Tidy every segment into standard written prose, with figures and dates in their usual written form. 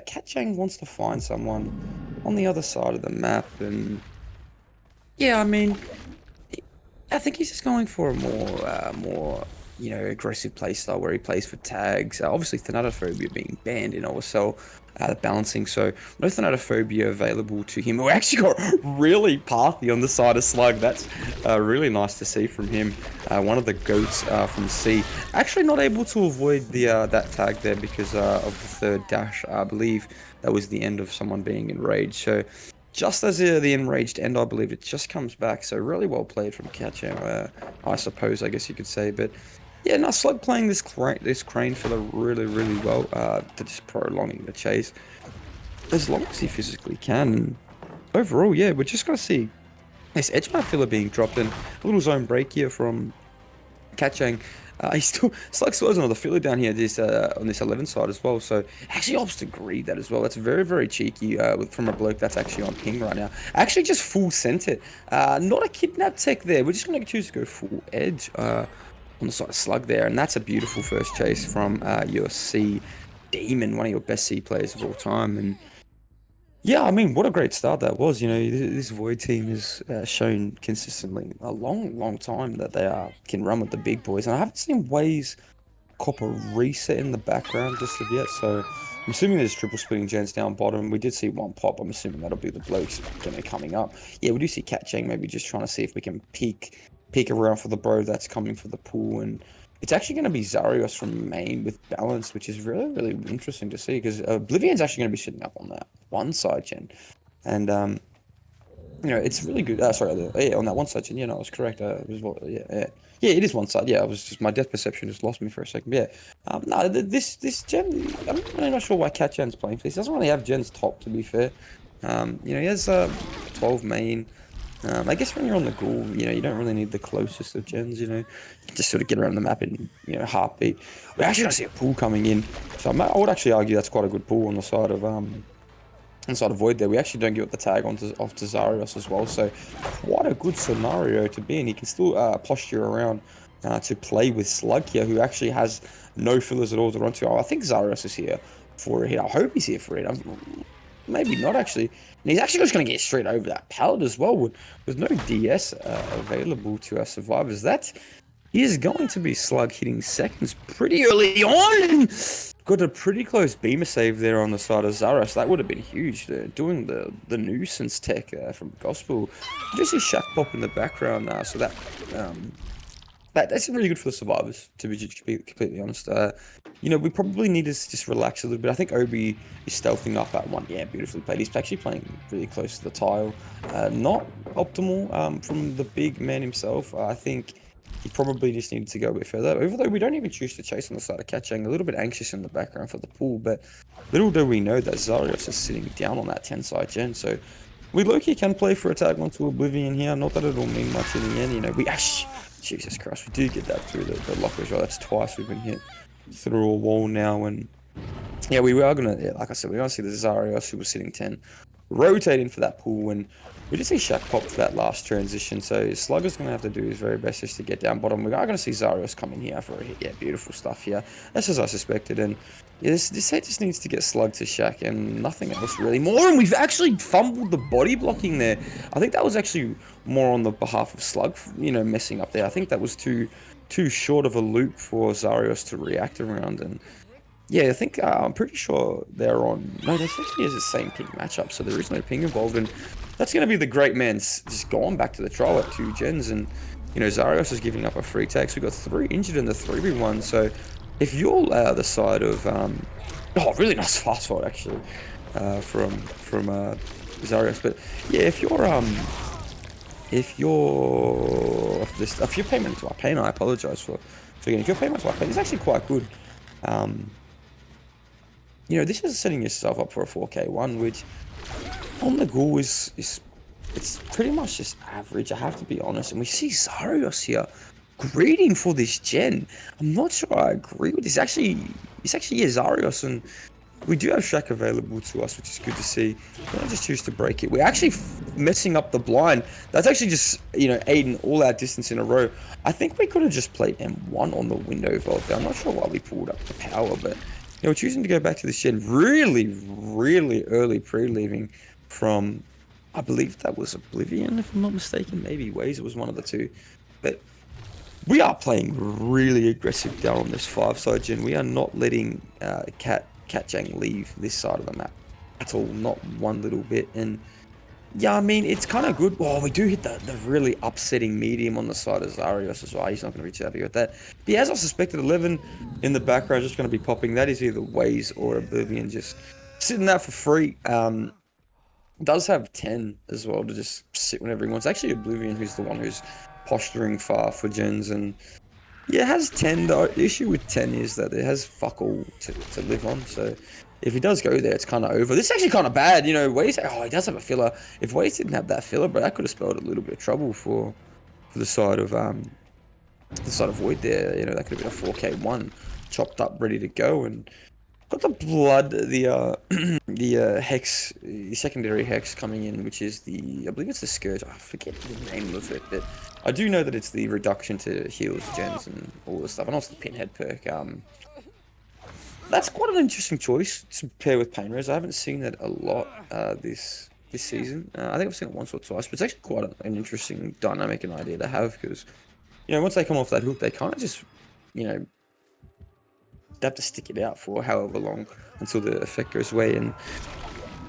Cat Chang wants to find someone on the other side of the map, and yeah, I mean, I think he's just going for a more aggressive play style where he plays for tags. Obviously, Thanatophobia being banned in OSL, the balancing, so no Thanatophobia available to him. We actually got really Pathy on the side of Slug. That's really nice to see from him. One of the goats from C. Actually, not able to avoid the that tag there because of the third dash. I believe that was the end of someone being enraged. So just as the enraged end, I believe it just comes back. So really well played from Catcher, I suppose, I guess you could say. But yeah, no, Slug playing this crane filler really well to just prolonging the chase as long as he physically can. And overall, yeah, we're just gonna see this edge map filler being dropped in. A little zone break here from Kachang. He still has another filler down here this on this 11 side as well, so actually opts to greed that as well. That's very cheeky from a bloke that's actually on ping right now. Actually just full sent it. Not a kidnap tech there. We're just going to choose to go full edge on the side of Slug there, and that's a beautiful first chase from your C Demon, one of your best C players of all time. And yeah, I mean, what a great start that was. You know, this Void team has shown consistently a long time that they can run with the big boys. And I haven't seen Waze cop a reset in the background just of yet. So I'm assuming there's triple splitting gens down bottom. We did see one pop. I'm assuming that'll be the blokes coming up. Yeah, we do see Cat Chang maybe just trying to see if we can peek around for the bro that's coming for the pool. And it's actually going to be Zarios from main with balance, which is really interesting to see because Oblivion's actually going to be sitting up on that one side gen, and it's really good. Sorry, yeah, on that one side gen. Yeah, no, I was correct. It was yeah, it is one side. Yeah, I was just my depth perception just lost me for a second. Yeah, no, this gen, I'm really not sure why Cat Gen's playing for this. He doesn't really have gens top, to be fair. He has 12 main. I guess when you're on the ghoul, you don't really need the closest of gens, you can just sort of get around the map in, heartbeat. We're actually gonna see a pool coming in, so I would actually argue that's quite a good pool on the side of Void there. We actually don't get the tag off to Zarios as well, so quite a good scenario to be in. He can still posture around to play with Slug here, who actually has no fillers at all to run to. Oh, I think Zarios is here for a hit. I hope he's here for it. Maybe not actually. And he's actually just going to get straight over that pallet as well with no DS available to our survivors. That is going to be Slug hitting seconds pretty early on. Got a pretty close beamer save there on the side of Zaros. That would have been huge. Doing the nuisance tech from Gospel. You just see Shack Pop in the background now, so that's really good for the survivors, to be completely honest. We probably need to just relax a little bit. I think Obi is stealthing up at one. Yeah, beautifully played. He's actually playing really close to the tile. Not optimal from the big man himself. I think he probably just needed to go a bit further. Even though we don't even choose to chase on the side of Catching, a little bit anxious in the background for the pool. But little do we know that Zarios is sitting down on that 10 side gen. So we low-key can play for a tag onto Oblivion here. Not that it'll mean much in the end. We actually... Jesus Christ, we do get that through the locker as well. That's twice we've been hit through a wall now. And yeah, we are going to, like I said, we're going to see the Zarios who was sitting 10 rotating for that pool. And we just see Shack pop for that last transition. So Slugger's going to have to do his very best just to get down bottom. We are going to see Zarios come in here for a hit. Yeah, beautiful stuff here. That's as I suspected. And yeah, this head just needs to get slugged to Shack and nothing else really more. And we've actually fumbled the body blocking there. I think that was actually more on the behalf of Slug, messing up there. I think that was too short of a loop for Zarios to react around. And yeah, I think I'm pretty sure they're on. No, this actually is the same ping matchup, so there is no ping involved. And that's going to be the great man's just going back to the trial at 2 gens. And Zarios is giving up a free tag. So we've got 3 injured in the 3v1. So if you're the side of really nice fast forward actually from Zarios. But yeah, if you're payment to our pain, I apologize for forgetting. If you're payment to our pain, it's actually quite good. This is setting yourself up for a 4K1, which on the ghoul it's pretty much just average, I have to be honest. And we see Zarios here greeting for this gen. I'm not sure I agree with this. It's actually Zarios, and we do have Shack available to us, which is good to see. I just choose to break it. We're actually messing up the blind. That's actually just, aiding all our distance in a row. I think we could have just played M1 on the window vault there. I'm not sure why we pulled up the power, but we're choosing to go back to this gen really, really early pre-leaving from, I believe that was Oblivion, if I'm not mistaken. Maybe Waze, it was one of the two. But we are playing really aggressive down on this 5-side gen. We are not letting Cat Jang leave this side of the map at all, not one little bit. And yeah, I mean, it's kind of good. Oh, we do hit the really upsetting medium on the side of Zarios as well. He's not going to reach out to get that. But yeah, as I suspected, 11 in the background just going to be popping. That is either Waze or Oblivion, just sitting there for free. Does have 10 as well to just sit whenever he wants. Actually, Oblivion, who's the one who's posturing far for gens, and yeah, it has 10. The issue with 10 is that it has fuck all to live on. So if he does go there, it's kind of over. This is actually kind of bad, you know. Waze, oh, he does have a filler. If Waze didn't have that filler, but that could have spelled a little bit of trouble for the side of Void there. You know, that could have been a 4K1 chopped up, ready to go, and got the blood, the hex, the secondary hex coming in, which is I believe it's the Scourge. I forget the name of it, but I do know that it's the reduction to heals, gens, and all this stuff, and also the pinhead perk. That's quite an interesting choice to pair with Pain Res. I haven't seen it a lot this season. I think I've seen it once or twice, but it's actually quite an interesting dynamic and idea to have, because, you know, once they come off that hook, they kind of just, you know, they have to stick it out for however long until the effect goes away. And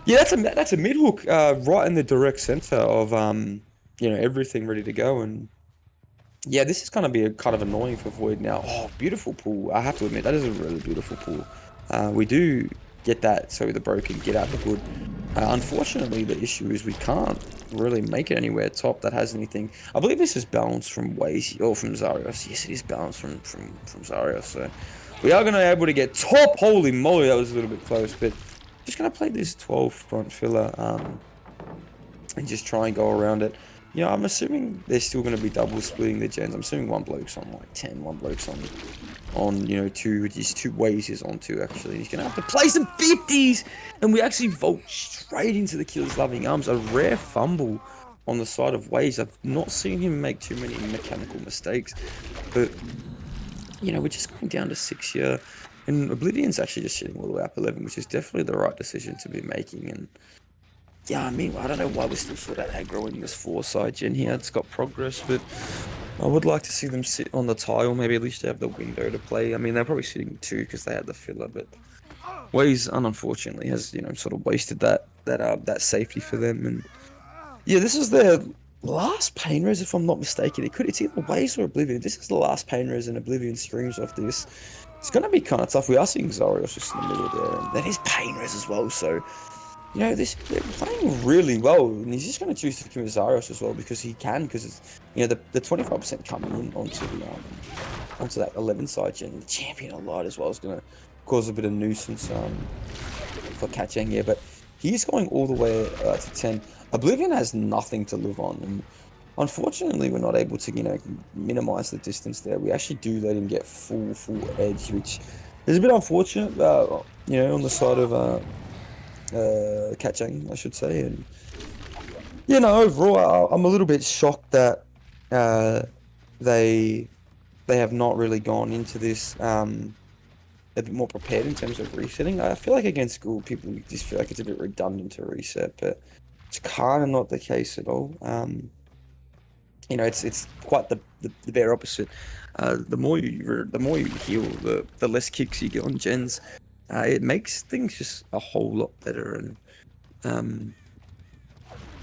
yeah, that's a mid hook right in the direct center of you know, everything ready to go. And yeah, this is gonna be kind of annoying for Void now. Oh, beautiful pull. I have to admit, that is a really beautiful pull. We do get that so the bro can get out the good. Unfortunately, the issue is we can't really make it anywhere top that has anything. I believe this is balanced from Waze or from Zarios. Yes, it is balanced from Zarios. So we are going to be able to get top. Holy moly, that was a little bit close, but just going to play this 12 front filler and just try and go around it. You know, I'm assuming they're still going to be double splitting the gens. I'm assuming one bloke's on like 10, one bloke's on you know, two ways is on 2 actually. He's going to have to play some 50s, and we actually vault straight into the killer's loving arms. A rare fumble on the side of Waze. I've not seen him make too many mechanical mistakes, but you know, we're just going down to 6 here, and Oblivion's actually just sitting all the way up 11, which is definitely the right decision to be making. And yeah, I mean, I don't know why we're still sort of aggroing this 4-side gen here. It's got progress, but I would like to see them sit on the tile, maybe at least have the window to play. I mean, they're probably sitting 2 because they had the filler, but Waze, unfortunately, has, you know, sort of wasted that safety for them. And yeah, this is their last Pain Res, if I'm not mistaken. It's either Waze or Oblivion. This is the last Pain Res, and Oblivion screams off this. It's going to be kind of tough. We are seeing Zarios just in the middle there, and that is Pain Res as well, so you know, they're playing really well, and he's just going to choose to commit Zarios as well because he can, because it's, you know, the 25% coming in onto that 11 side gen. The champion a lot as well is going to cause a bit of nuisance for catching here, but he's going all the way to 10. Oblivion has nothing to live on, and unfortunately we're not able to, you know, minimize the distance there. We actually do let him get full edge, which is a bit unfortunate, you know, on the side of catching, I should say. And you know, overall, I'm a little bit shocked that they have not really gone into this a bit more prepared in terms of resetting. I feel like against school, people just feel like it's a bit redundant to reset, but it's kind of not the case at all. You know, it's quite the bare opposite. The more you heal, the less kicks you get on gens. It makes things just a whole lot better. And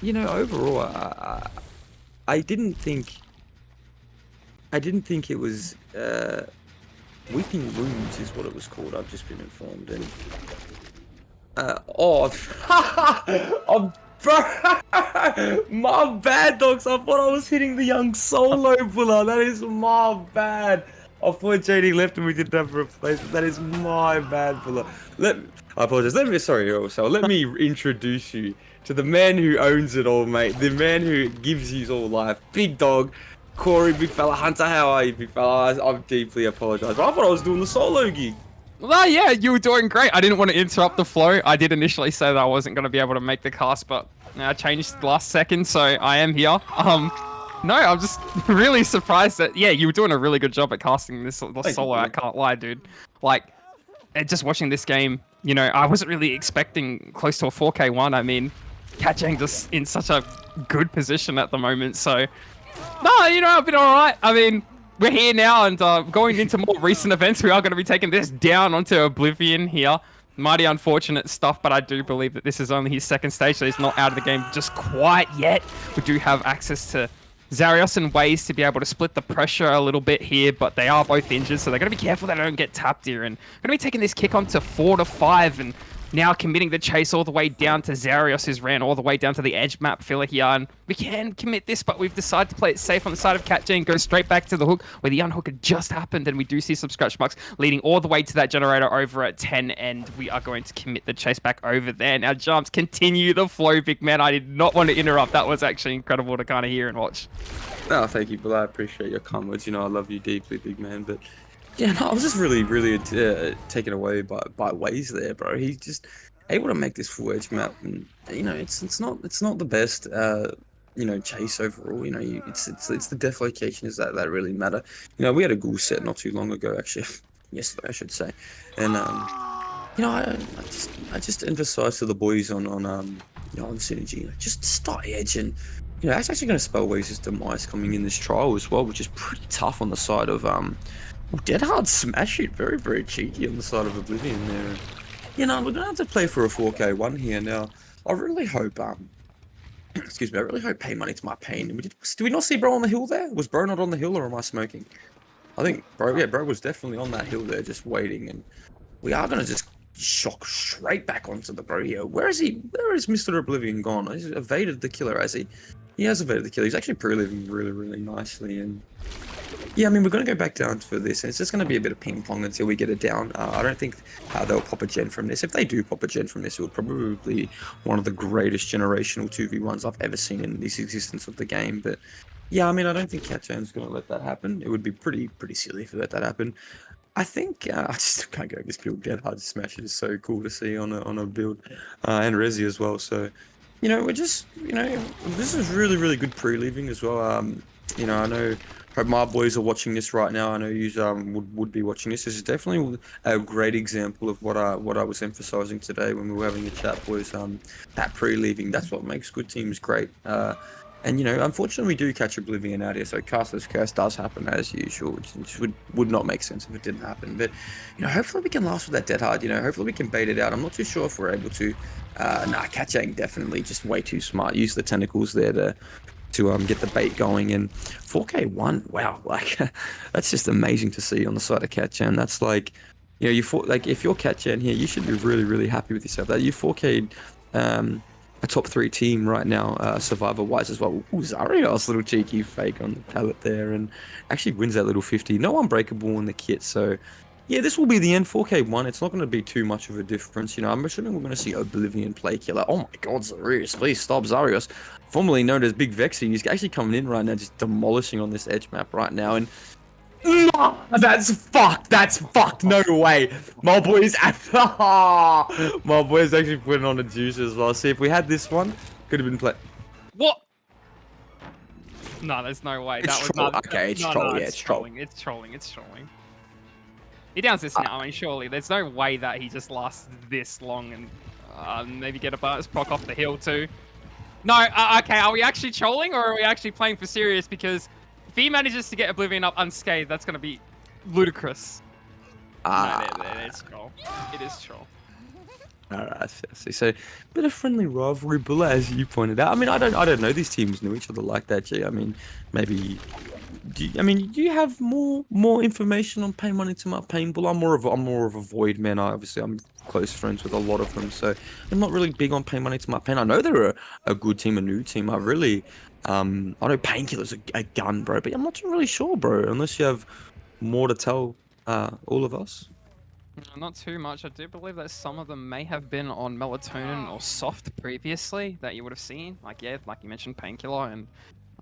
you know, overall, I didn't think it was Weeping Wounds is what it was called. I've just been informed. And I'm my bad, dogs. I thought I was hitting the young solo puller. That is my bad. I thought JD left and we didn't have a replacement. That is my bad, puller. I apologize. Let me introduce you to the man who owns it all, mate. The man who gives you all life. Big dog, Corey, big fella. Hunter, how are you, big fella? I deeply apologize. I thought I was doing the solo gig. Well, yeah, you were doing great. I didn't want to interrupt the flow. I did initially say that I wasn't going to be able to make the cast, but I changed last second, so I am here. No, I'm just really surprised that, yeah, you were doing a really good job at casting this solo. I can't lie, dude. Like, just watching this game, you know, I wasn't really expecting close to a 4K one. I mean, Catchang just in such a good position at the moment. So, no, you know, I've been all right. I mean, we're here now, and going into more recent events, we are going to be taking this down onto Oblivion here. Mighty unfortunate stuff, but I do believe that this is only his second stage, so he's not out of the game just quite yet. We do have access to Zarios and ways to be able to split the pressure a little bit here, but they are both injured, so they're going to be careful they don't get tapped here. And going to be taking this kick on to 4 to 5, and now committing the chase all the way down to Zarios, who's ran all the way down to the edge map filler here. And we can commit this, but we've decided to play it safe on the side of Catjay and go straight back to the hook, where the unhook had just happened, and we do see some scratch marks leading all the way to that generator over at 10, and we are going to commit the chase back over there. Now, Jumps, continue the flow, big man. I did not want to interrupt. That was actually incredible to kind of hear and watch. No, thank you, but I appreciate your comments. You know, I love you deeply, big man. But yeah, no, I was just really, really taken away by Waze there, bro. He's just able to make this full edge map, and you know, it's not the best, you know, chase overall. You know, it's the def locations that really matter. You know, we had a ghoul set not too long ago, actually, yesterday, I should say, and you know, I just emphasize to the boys on you know, on synergy, like, just start edge. And you know, that's actually going to spell Waze's demise coming in this trial as well, which is pretty tough on the side of well, Dead Hard smash it, very, very cheeky on the side of Oblivion there. You know, we're gonna have to play for a 4K one here now. I really hope excuse me, I really hope Pay Money to My Pain. Did we not see Bro on the hill there? Was Bro not on the hill, or am I smoking? I think Bro, yeah, Bro was definitely on that hill there, just waiting, and we are gonna just shock straight back onto the Bro here. Where is he? Where is Mr. Oblivion gone? He's evaded the killer, has he? He has evaded the killer. He's actually pre-living really, really nicely, and yeah, I mean, we're going to go back down for this, and it's just going to be a bit of ping-pong until we get it down. I don't think they'll pop a gen from this. If they do pop a gen from this, it would probably be one of the greatest generational 2v1s I've ever seen in this existence of the game. But yeah, I mean, I don't think Catchan's going to let that happen. It would be pretty silly if they let that happen. I think I just can't go this build. Dead Hard Smash is so cool to see on a build, and Resi as well. So, you know, we're just, you know, this is really good pre-leaving as well. You know, I know. Hope my boys are watching this right now. I know you would be watching this. This is definitely a great example of what I was emphasizing today when we were having the chat, boys. That pre-leaving, that's what makes good teams great. And you know, unfortunately, we do catch Oblivion out here, so Castless Curse does happen as usual, which would not make sense if it didn't happen. But you know, hopefully we can last with that Dead Hard. You know, hopefully we can bait it out. I'm not too sure if we're able to. Nah, Catchang definitely just way too smart. Use the tentacles there to get the bait going. And 4K1, wow, like that's just amazing to see on the side of Catchan. That's like, you know, like if you're Catchan here, you should be really happy with yourself. That you 4K'd a top 3 team right now, survivor wise as well. Ooh, Zarios, little cheeky fake on the pallet there, and actually wins that little 50. No unbreakable in the kit, so yeah, this will be the end. 4K1, it's not going to be too much of a difference. You know, I'm assuming we're going to see Oblivion play killer. Oh my god, Zarios, please stop. Zarios, formerly known as Big Vexy, he's actually coming in right now, just demolishing on this edge map right now. And that's fucked. No way. My boy's actually putting on a juice as well. See, if we had this one, could have been played. What? No, there's no way. It's that was troll. not. Okay, it's no, troll. no, Yeah, it's trolling. It's trolling. He downs this now. I mean, surely there's no way that he just lasts this long and maybe get a bonus proc off the hill too. No, okay. Are we actually trolling, or are we actually playing for serious? Because if he manages to get Oblivion up unscathed, that's going to be ludicrous. No, it's troll. It is troll. Alright, so a bit of friendly rivalry, Bulla, as you pointed out. I mean, I don't know these teams knew each other like that, G. I mean, maybe. Do you have more information on Pay Money to My Pain, Bulla? I'm more of a Void man. I'm close friends with a lot of them, so I'm not really big on Pay Money to My Pain. I know they're a good team, a new team. I know Painkiller's a gun, bro, but I'm not really sure, bro. Unless you have more to tell all of us. Not too much. I do believe that some of them may have been on Melatonin or Soft previously that you would have seen. Like, yeah, like you mentioned, Painkiller, and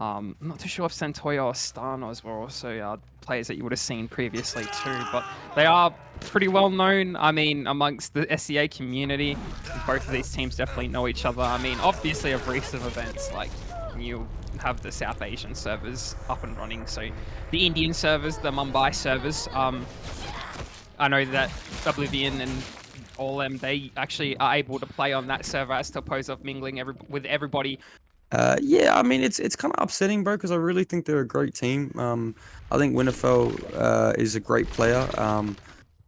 I'm not too sure if Santoya or Starnoz were also players that you would have seen previously too, but they are pretty well known, I mean, amongst the SEA community. Both of these teams definitely know each other. I mean, obviously of recent events, like, you have the South Asian servers up and running, so the Indian servers, the Mumbai servers, I know that Oblivion and all them, they actually are able to play on that server as opposed of mingling with everybody. Yeah, I mean it's kind of upsetting, bro, because I really think they're a great team. I think Winterfell is a great player.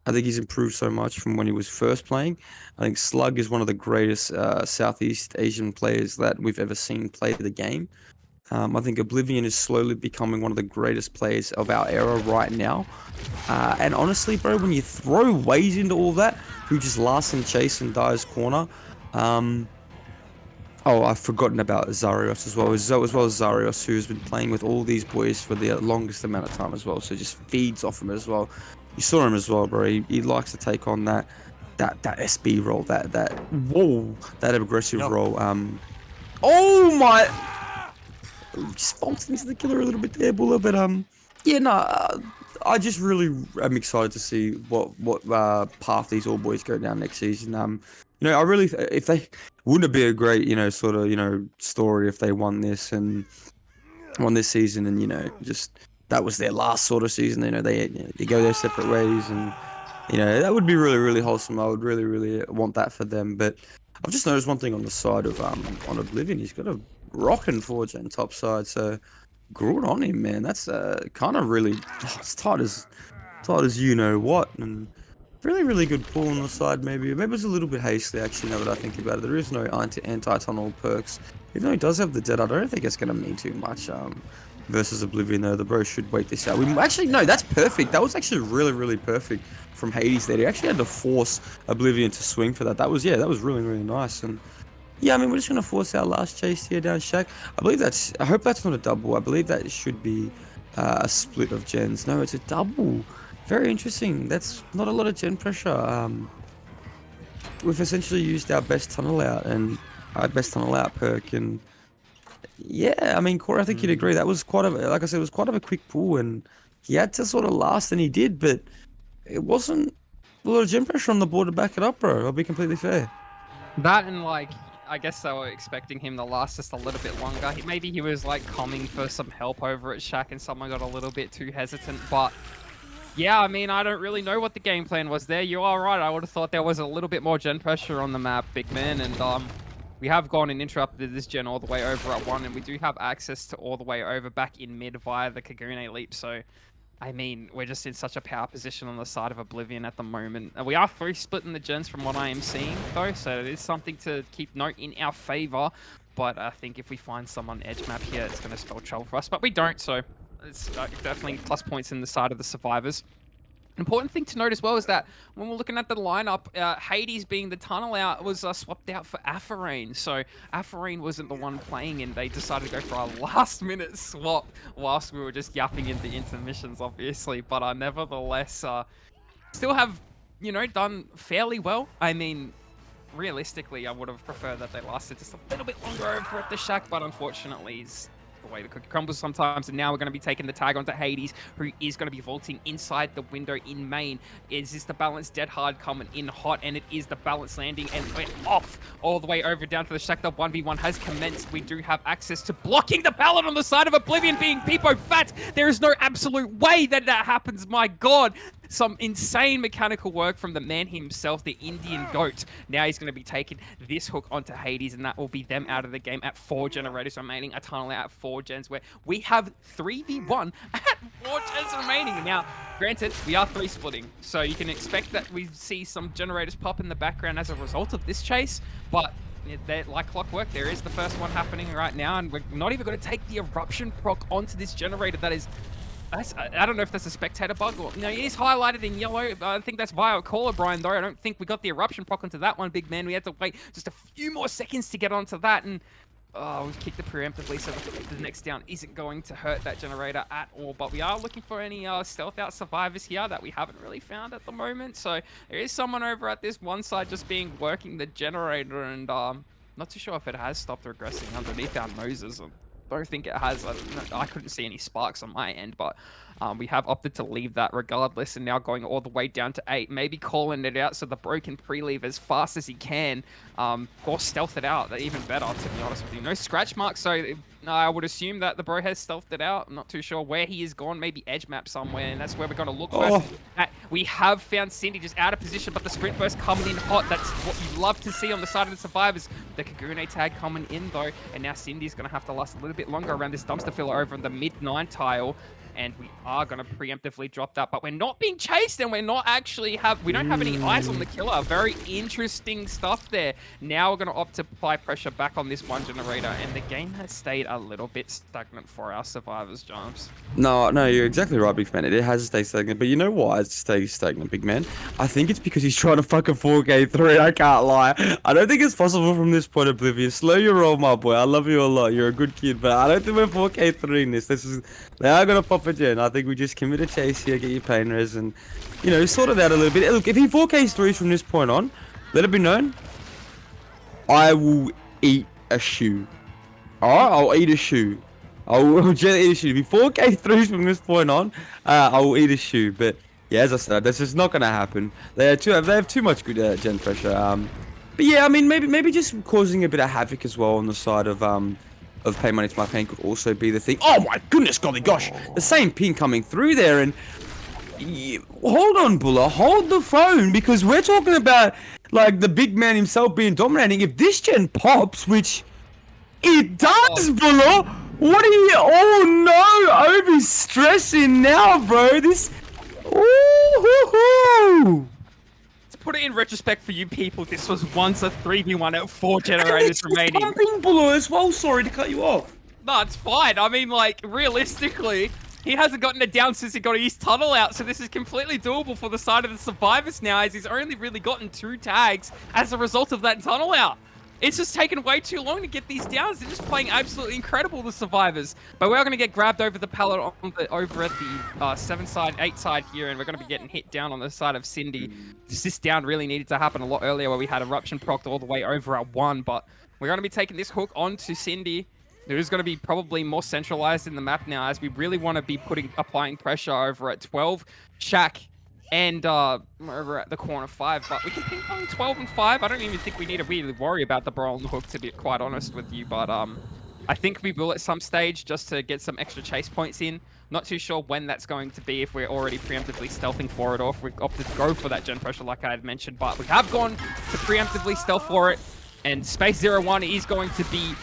I think he's improved so much from when he was first playing. I think Slug is one of the greatest Southeast Asian players that we've ever seen play the game. I think Oblivion is slowly becoming one of the greatest players of our era right now. And honestly, bro, when you throw Waze into all that, who just lasts in chase and dies corner, um, oh, I've forgotten about Zarios as well. As well as Zarios, who's been playing with all these boys for the longest amount of time as well. So just feeds off him as well. You saw him as well, bro. He likes to take on that SB role, that aggressive role. Oh my! Just falls into the killer a little bit there, Buller. But yeah, no. I just really am excited to see what path these all boys go down next season. You know, I really, if they wouldn't it be a great, sort of, story if they won this season, and just that was their last sort of season. They go their separate ways, and that would be really, really wholesome. I would really, really want that for them. But I've just noticed one thing on the side of on Oblivion. He's got a rocking 4-gen top side, so good on him, man. That's kind of really it's tight as you know what, and really, really good pull on the side. Maybe it's a little bit hasty, actually, now that I think about it. There is no anti-tunnel perks. Even though he does have the dead, I don't think it's going to mean too much versus Oblivion, though. The bro should wait this out. Actually, no, that's perfect. That was actually really, really perfect from Hades there. He actually had to force Oblivion to swing for that. That was really, really nice. And yeah, I mean, we're just going to force our last chase here down Shack. I hope that's not a double. I believe that should be a split of gens. No, it's a double. Very interesting. That's not a lot of gen pressure. We've essentially used our best tunnel out and our best tunnel out perk, and yeah, I mean, Corey, I think you'd agree that was like I said, it was quite of a quick pull, and he had to sort of last, and he did, but it wasn't a lot of gen pressure on the board to back it up, bro. I'll be completely fair. That and I guess they were expecting him to last just a little bit longer. Maybe he was like coming for some help over at Shack and someone got a little bit too hesitant, but yeah, I mean, I don't really know what the game plan was there. You are right. I would have thought there was a little bit more gen pressure on the map, big man, and we have gone and interrupted this gen all the way over at 1, and we do have access to all the way over back in mid via the Kagune leap, so I mean, we're just in such a power position on the side of Oblivion at the moment. We are free splitting the gens from what I am seeing, though, so it is something to keep note in our favor. But I think if we find someone edge map here, it's going to spell trouble for us. But we don't, so it's definitely plus points in the side of the survivors. Important thing to note as well is that when we're looking at the lineup, Hades being the tunnel out was swapped out for Apharain. So Apharain wasn't the one playing, and they decided to go for a last-minute swap whilst we were just yapping in the intermissions, obviously. But nevertheless, still have, done fairly well. I mean, realistically, I would have preferred that they lasted just a little bit longer over at the Shack, but unfortunately, it's the way the cookie crumbles sometimes. And now we're going to be taking the tag onto Hades, who is going to be vaulting inside the window in main. Is this the balance dead hard coming in hot? And it is the balance landing, and we're off all the way over down to the Shack. The 1v1 has commenced. We do have access to blocking the pallet on the side of Oblivion being Peepo Fat. There is no absolute way that happens. My God. Some insane mechanical work from the man himself, the Indian goat. Now he's going to be taking this hook onto Hades, and that will be them out of the game at 4 generators remaining. A tunnel out at 4 gens, where we have 3v1 at 4 gens remaining. Now, granted, we are 3 splitting, so you can expect that we see some generators pop in the background as a result of this chase, but like clockwork, there is the first one happening right now, and we're not even going to take the eruption proc onto this generator. That is... I don't know if that's a spectator bug or... No, it is highlighted in yellow. I think that's via a caller, Brian, though. I don't think we got the eruption proc onto that one, big man. We had to wait just a few more seconds to get onto that, and... Oh, we've kicked it preemptively, so the next down isn't going to hurt that generator at all. But we are looking for any stealth out survivors here that we haven't really found at the moment. So there is someone over at this one side just working the generator, and not too sure if it has stopped regressing underneath our noses. Don't think it has. I couldn't see any sparks on my end, but we have opted to leave that regardless, and now going all the way down to 8, maybe calling it out so the bro can pre-leave as fast as he can, or stealth it out. Even better, to be honest with you. No scratch marks, so I would assume that the bro has stealthed it out. I'm not too sure where he is gone. Maybe edge map somewhere, and that's where we're going to look first. We have found Cindy just out of position, but the sprint burst coming in hot. That's what you love to see on the side of the survivors. The Kagune tag coming in though, and now Cindy's going to have to last a little bit longer around this dumpster filler over in the mid-9 tile. And we are going to preemptively drop that, but we're not being chased, and we're not actually we don't have any eyes on the killer. Very interesting stuff there. Now we're going to opt to apply pressure back on this one generator, and the game has stayed a little bit stagnant for our survivors, Jumps. No, you're exactly right, big man. It has stayed stagnant, but you know why it's stayed stagnant, big man? I think it's because he's trying to fucking 4K3. I can't lie. I don't think it's possible from this point, Oblivious. Slow your roll, my boy. I love you a lot. You're a good kid, but I don't think we're 4K3 in this. They are gonna pop it in. I think we just commit a chase here, get your pain res, and sort it out a little bit. Look, if he 4K3s from this point on, let it be known, I will eat a shoe. Alright, I'll eat a shoe. I will gently eat a shoe. If he 4K3s from this point on, I will eat a shoe. But yeah, as I said, this is not gonna happen. They have too much good gen pressure. But yeah, I mean, maybe just causing a bit of havoc as well on the side of Pay Money to My Pain could also be the thing. Oh my goodness, golly gosh, the same ping coming through there, and hold on, Buller, hold the phone, because we're talking about like the big man himself being dominating. If this gen pops, which it does, Buller, what are you? Oh no, Obi's stressing now, bro. This. Ooh. To put it in retrospect for you people, this was once a 3v1 at 4 generators remaining. Pumping Buller as well. Sorry to cut you off. No, it's fine. I mean, like, realistically, he hasn't gotten it down since he got his tunnel out, so this is completely doable for the side of the survivors now, as he's only really gotten 2 tags as a result of that tunnel out. It's just taken way too long to get these downs. They're just playing absolutely incredible, the survivors. But we're going to get grabbed over the pallet over at the 7 side, 8 side here, and we're going to be getting hit down on the side of Cindy. This down really needed to happen a lot earlier, where we had Eruption procced all the way over at 1, but we're going to be taking this hook onto Cindy. It is going to be probably more centralized in the map now, as we really want to be applying pressure over at 12. Shaq and over at the corner 5, but we can ping pong 12 and 5. I don't even think we need to really worry about the bro on the hook, to be quite honest with you, but I think we will at some stage, just to get some extra chase points in. Not too sure when that's going to be, if we're already preemptively stealthing for it, or if we've opted to go for that gen pressure like I had mentioned, but we have gone to preemptively stealth for it, and Space 01 is going to be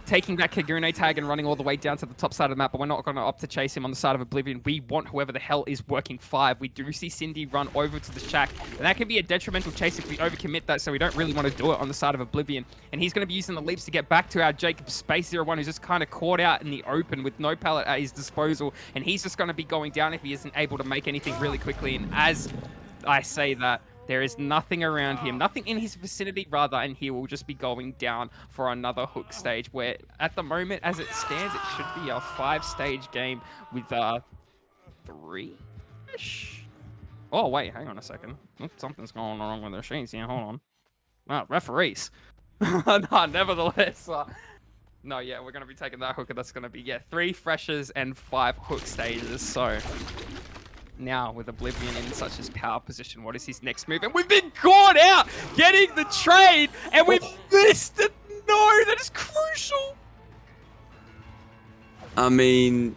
taking that Kagune tag and running all the way down to the top side of the map, but we're not going to opt to chase him on the side of Oblivion. We want whoever the hell is working 5. We do see Cindy run over to the shack, and that can be a detrimental chase if we overcommit that, so we don't really want to do it on the side of Oblivion. And he's going to be using the leaps to get back to our Jacob Space 01, who's just kind of caught out in the open with no pallet at his disposal, and he's just going to be going down if he isn't able to make anything really quickly. And as I say that, there is nothing around him, nothing in his vicinity, rather, and he will just be going down for another hook stage, where at the moment, as it stands, it should be a 5-stage game with 3-ish. Oh, wait, hang on a second. Something's going wrong with the machines here. Hold on. Ah, referees. No, nevertheless. No, yeah, we're going to be taking that hook, and that's going to be, 3 freshers and 5 hook stages, so... Now, with Oblivion in such a power position, what is his next move? And we've been caught out getting the trade, and we've missed it. No, that is crucial. I mean,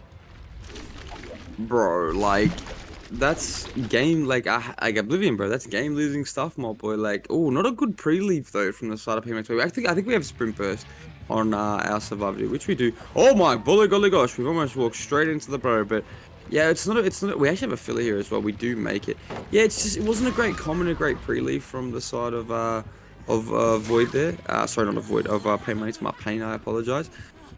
bro, like, that's game, like Oblivion, bro. That's game losing stuff, my boy. Like, oh, not a good pre-leave though from the side of PMTMP. I think we have sprint burst on our survivor, which we do. Oh my bully golly gosh, we've almost walked straight into the bro, but. Yeah, it's not. We actually have a filler here as well. We do make it. Yeah, it wasn't a great common, a great pre-leave from the side of Void there. Sorry, not a Void, of Pay Money to My Pain. I apologize.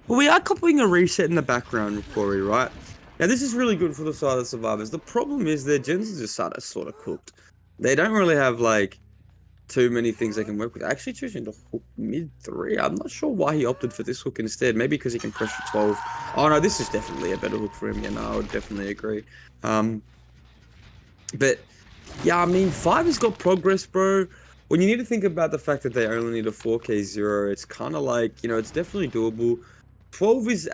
But we are coupling a reset in the background, Corey. Right now, this is really good for the side of the survivors. The problem is their gens are just sort of cooked. They don't really have like too many things they can work with. Actually choosing to hook mid 3. I'm not sure why he opted for this hook instead. Maybe because he can pressure 12. Oh no, this is definitely a better hook for him. Yeah, no, I would definitely agree. But yeah, I mean, 5 has got progress, bro. When you need to think about the fact that they only need a 4K0, it's kind of like, it's definitely doable. 12 is,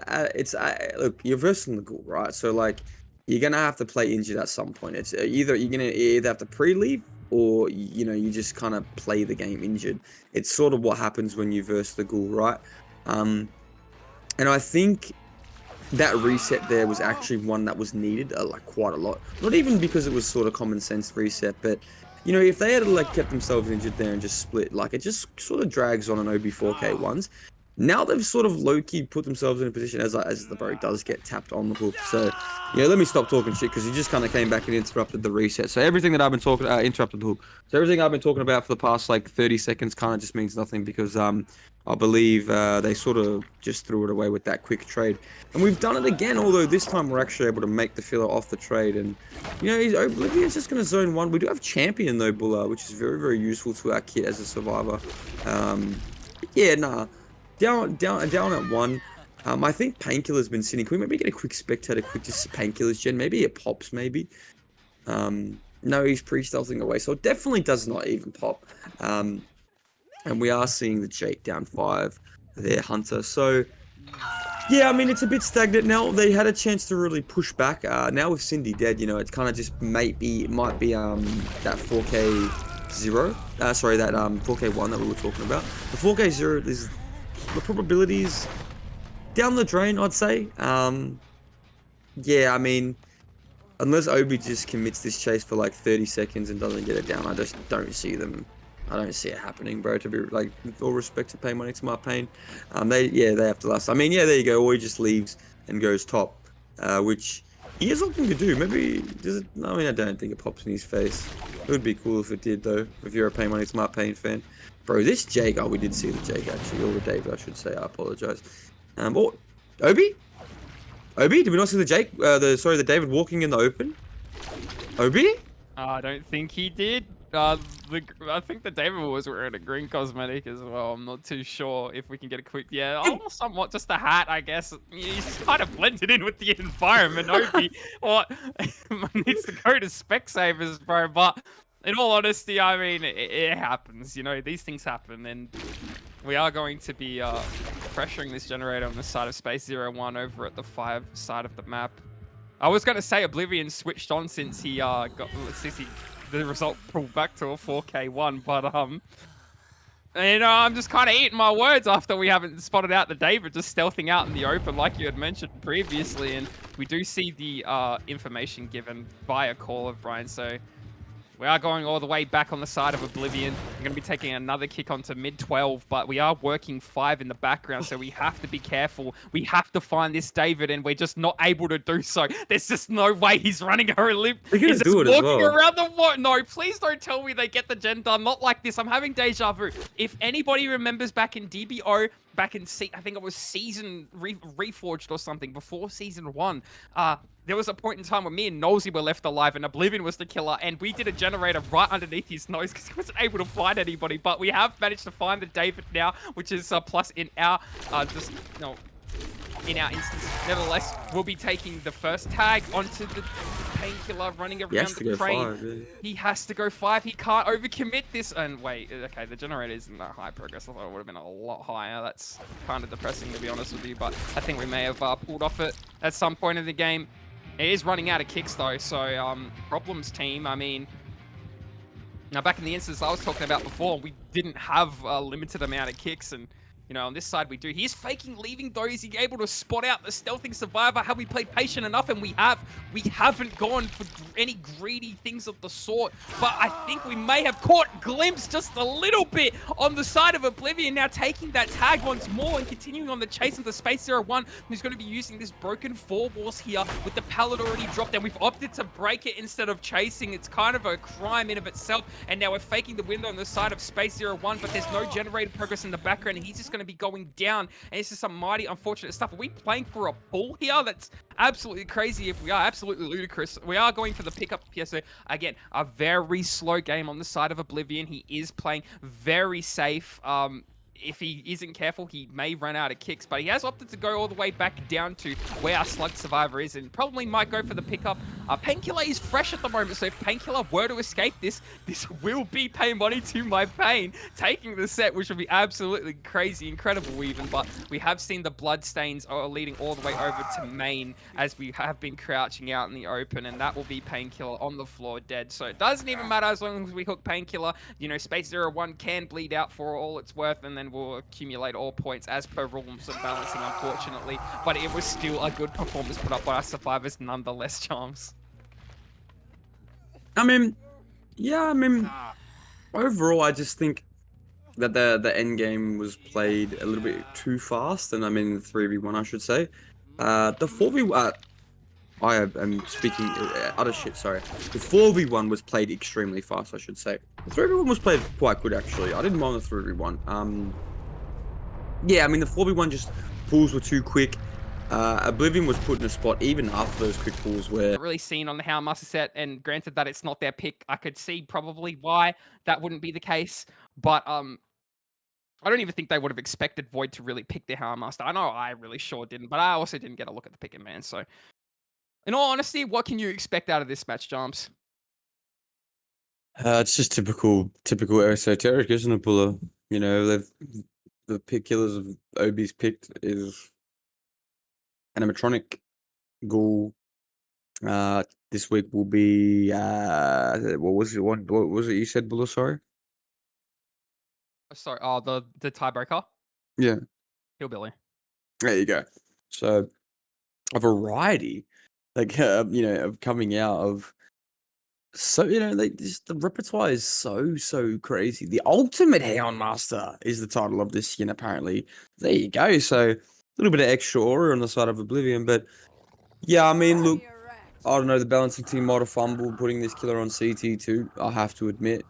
look, you're versing the ghoul, right? So like, you're gonna have to play injured at some point. It's you're gonna have to pre-leave, or you just kind of play the game injured. It's sort of what happens when you verse the ghoul, right? And I think that reset there was actually one that was needed like quite a lot. Not even because it was sort of common sense reset, but you know, if they had like kept themselves injured there and just split, like it just sort of drags on an OB4K ones. Now they've sort of low-key put themselves in a position as the boat does get tapped on the hook. So, yeah, let me stop talking shit because you just kind of came back and interrupted the reset. So everything that I've been talking, interrupted the hook. So everything I've been talking about for the past like 30 seconds kind of just means nothing because I believe they sort of just threw it away with that quick trade. And we've done it again, although this time we're actually able to make the filler off the trade. And, you know, Olivia's just going to zone one. We do have champion though, Bulla, which is very, very useful to our kit as a survivor. Yeah, nah. Down at one. I think Painkiller's been sitting. Can we maybe get a quick spectator, quick just Painkillers gen? Maybe it pops, maybe. No, he's pre-stealthing away, so it definitely does not even pop. And we are seeing the Jake down 5 there, Hunter. So, yeah, I mean, it's a bit stagnant now. They had a chance to really push back. Now with Cindy dead, you know, it's kind of just might be that 4K 0. Sorry, that 4K 1 that we were talking about. The 4K 0 is the probabilities down the drain, I'd say. Yeah, I mean, unless Obi just commits this chase for like 30 seconds and doesn't get it down, I just don't see them. I don't see it happening, bro. To be like, with all respect to Pay Money to my pain, they have to last. I mean, yeah, there you go. Or he just leaves and goes top, which he has something to do. Maybe does it? I mean, I don't think it pops in his face. It would be cool if it did, though. If you're a Pay Money to my pain fan. Bro, this Jake, oh, we did see the Jake actually, or the David, I should say. I apologize. Oh, Obi? Obi? Did we not see the Jake? The David walking in the open? Obi? I don't think he did. I think the David was wearing a green cosmetic as well. I'm not too sure if we can get a quick. Yeah, almost somewhat just a hat, I guess. He's kind of blended in with the environment. Obi, what needs to go to Specsavers, bro? But in all honesty, I mean, it happens. You know, these things happen, and we are going to be pressuring this generator on the side of Space 01 over at the 5 side of the map. I was going to say Oblivion switched on since he the result pulled back to a 4K 1, but you know, I'm just kind of eating my words after we haven't spotted out the David just stealthing out in the open like you had mentioned previously, and we do see the information given via call of Brian, so we are going all the way back on the side of Oblivion. We're going to be taking another kick onto mid-12, but we are working 5 in the background, so we have to be careful. We have to find this David, and we're just not able to do so. There's just no way he's running a Olymp. They're going to do it as well. Around the what? No, please don't tell me they get the gen done. Not like this. I'm having deja vu. If anybody remembers back in DBO, back in I think it was season reforged or something before season 1. There was a point in time where me and Nosy were left alive and Oblivion was the killer, and we did a generator right underneath his nose because he wasn't able to find anybody. But we have managed to find the David now, which is plus in our in our instance. Nevertheless, we'll be taking the first tag onto the Painkiller running around the train. 5, yeah. He has to go 5. He can't overcommit this. And wait, okay, the generator isn't that high progress. I thought it would have been a lot higher. That's kind of depressing, to be honest with you. But I think we may have pulled off it at some point in the game. It is running out of kicks, though. So, problems, team. I mean, now back in the instance I was talking about before, we didn't have a limited amount of kicks, and you know, on this side we do. He's faking leaving though. Is he able to spot out the stealthing survivor? Have we played patient enough? And we have. We haven't gone for any greedy things of the sort. But I think we may have caught glimpse just a little bit on the side of Oblivion. Now taking that tag once more and continuing on the chase of the Space 01, who's going to be using this broken 4 walls here with the pallet already dropped. And we've opted to break it instead of chasing. It's kind of a crime in of itself. And now we're faking the window on the side of Space 01, but there's no generated progress in the background. And he's just going to be going down, and it's just some mighty unfortunate stuff. Are we playing for a pull here? That's absolutely crazy. If we are, absolutely ludicrous. We are going for the pickup PSO. Again, a very slow game on the side of Oblivion. He is playing very safe. If he isn't careful, he may run out of kicks, but he has opted to go all the way back down to where our slug survivor is, and probably might go for the pickup Painkiller is fresh at the moment, so if Painkiller were to escape this will be pay money to my pain, taking the set, which would be absolutely crazy, incredible even, but we have seen the bloodstains are leading all the way over to main as we have been crouching out in the open, and that will be Painkiller on the floor dead. So it doesn't even matter as long as we hook Painkiller. You know, Space 01 can bleed out for all it's worth, and then we'll accumulate all points as per rules of balancing, unfortunately. But it was still a good performance put up by our survivors nonetheless, Charms. I mean, yeah, I mean, overall, I just think that the end game was played a little bit too fast, and I mean, 3v1, I should say. The 4v1, I am speaking utter shit, sorry. The 4v1 was played extremely fast, I should say. The 3v1 was played quite good, actually. I didn't mind the 3v1. Yeah, I mean, the 4v1 just pulls were too quick. Oblivion was put in a spot even after those quick pulls where... Really seen on the Houndmaster set, and granted that it's not their pick, I could see probably why that wouldn't be the case, but I don't even think they would have expected Void to really pick their Houndmaster. I know I really sure didn't, but I also didn't get a look at the pick and man, so... In all honesty, what can you expect out of this match, Jumps? it's just typical esoteric, isn't it, Buller? You know, the pick killers of OB's picked is animatronic, ghoul. This week will be what was it you said, Buller? Sorry. Sorry, the tiebreaker? Yeah, Hillbilly. there you go. So a variety, like you know, of coming out of. So, you know, the repertoire is so crazy. The Ultimate Houndmaster is the title of this skin, apparently. There you go. So, a little bit of extra aura on the side of Oblivion. But, yeah, I mean, look, I don't know, the balancing team might have fumbled putting this killer on CT2, I have to admit.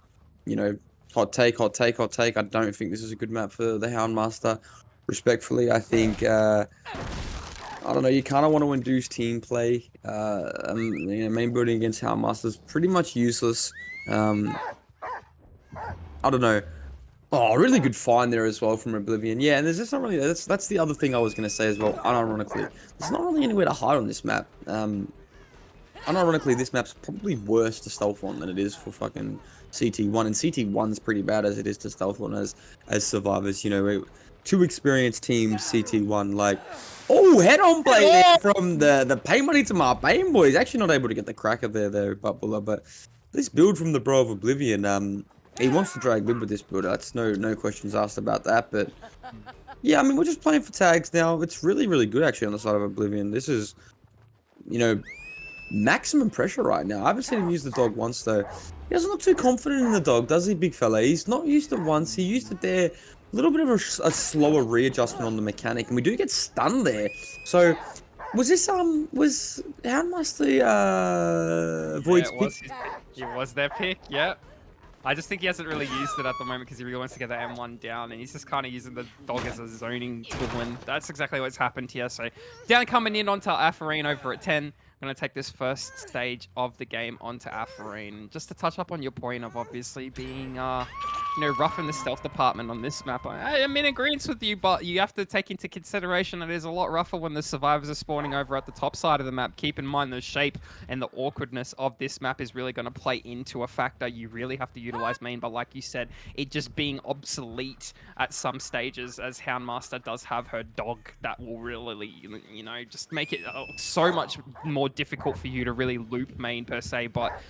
You know, hot take. I don't think this is a good map for the Houndmaster. Respectfully, I think... I don't know, you kind of want to induce team play. You know, main building against Houndmaster's pretty much useless. I don't know. Oh, really good find there as well from Oblivion. Yeah, and there's just not really... That's the other thing I was going to say as well, unironically. There's not really anywhere to hide on this map. Unironically, this map's probably worse to stealth on than it is for fucking CT1. And CT1's pretty bad as it is to stealth on as survivors. You know, two experienced teams, CT1, like... Oh, head-on play there from the pay money to my pain boys. Actually not able to get the cracker there, Bubbler, but this build from the bro of Oblivion, he wants to drag win with this build. That's no questions asked about that, but yeah, I mean, we're just playing for tags now. It's really good, actually, on the side of Oblivion. This is, you know, maximum pressure right now. I haven't seen him use the dog once, though. He doesn't look too confident in the dog, does he, big fella? He's not used it once. He used it there. A little bit of a slower readjustment on the mechanic, and we do get stunned there. So, was this, was Houndmaster, Void's pick? It was their pick, yep. I just think he hasn't really used it at the moment because he really wants to get the M1 down, and he's just kind of using the dog as a zoning tool, and that's exactly what's happened here. So, down coming in onto Afarine over at 10. Going to take this first stage of the game onto Afarine. Just to touch up on your point of obviously being, you know, rough in the stealth department on this map. I'm in agreement with you, but you have to take into consideration that it is a lot rougher when the survivors are spawning over at the top side of the map. Keep in mind the shape and the awkwardness of this map is really going to play into a factor. You really have to utilize main, but like you said, it just being obsolete at some stages, as Houndmaster does have her dog, that will really, you know, just make it so much more difficult for you to really loop main per se. But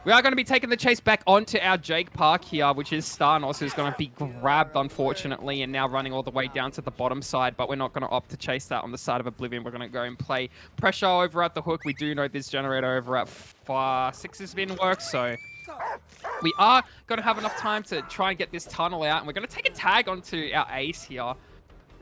we are going to be taking the chase back onto our Jake Park here, which is Starnos, who's going to be grabbed, unfortunately, and now running all the way down to the bottom side, but we're not going to opt to chase that on the side of Oblivion. We're going to go and play pressure over at the hook. We do know this generator over at 6 has been worked, so we are going to have enough time to try and get this tunnel out, and we're going to take a tag onto our ace here.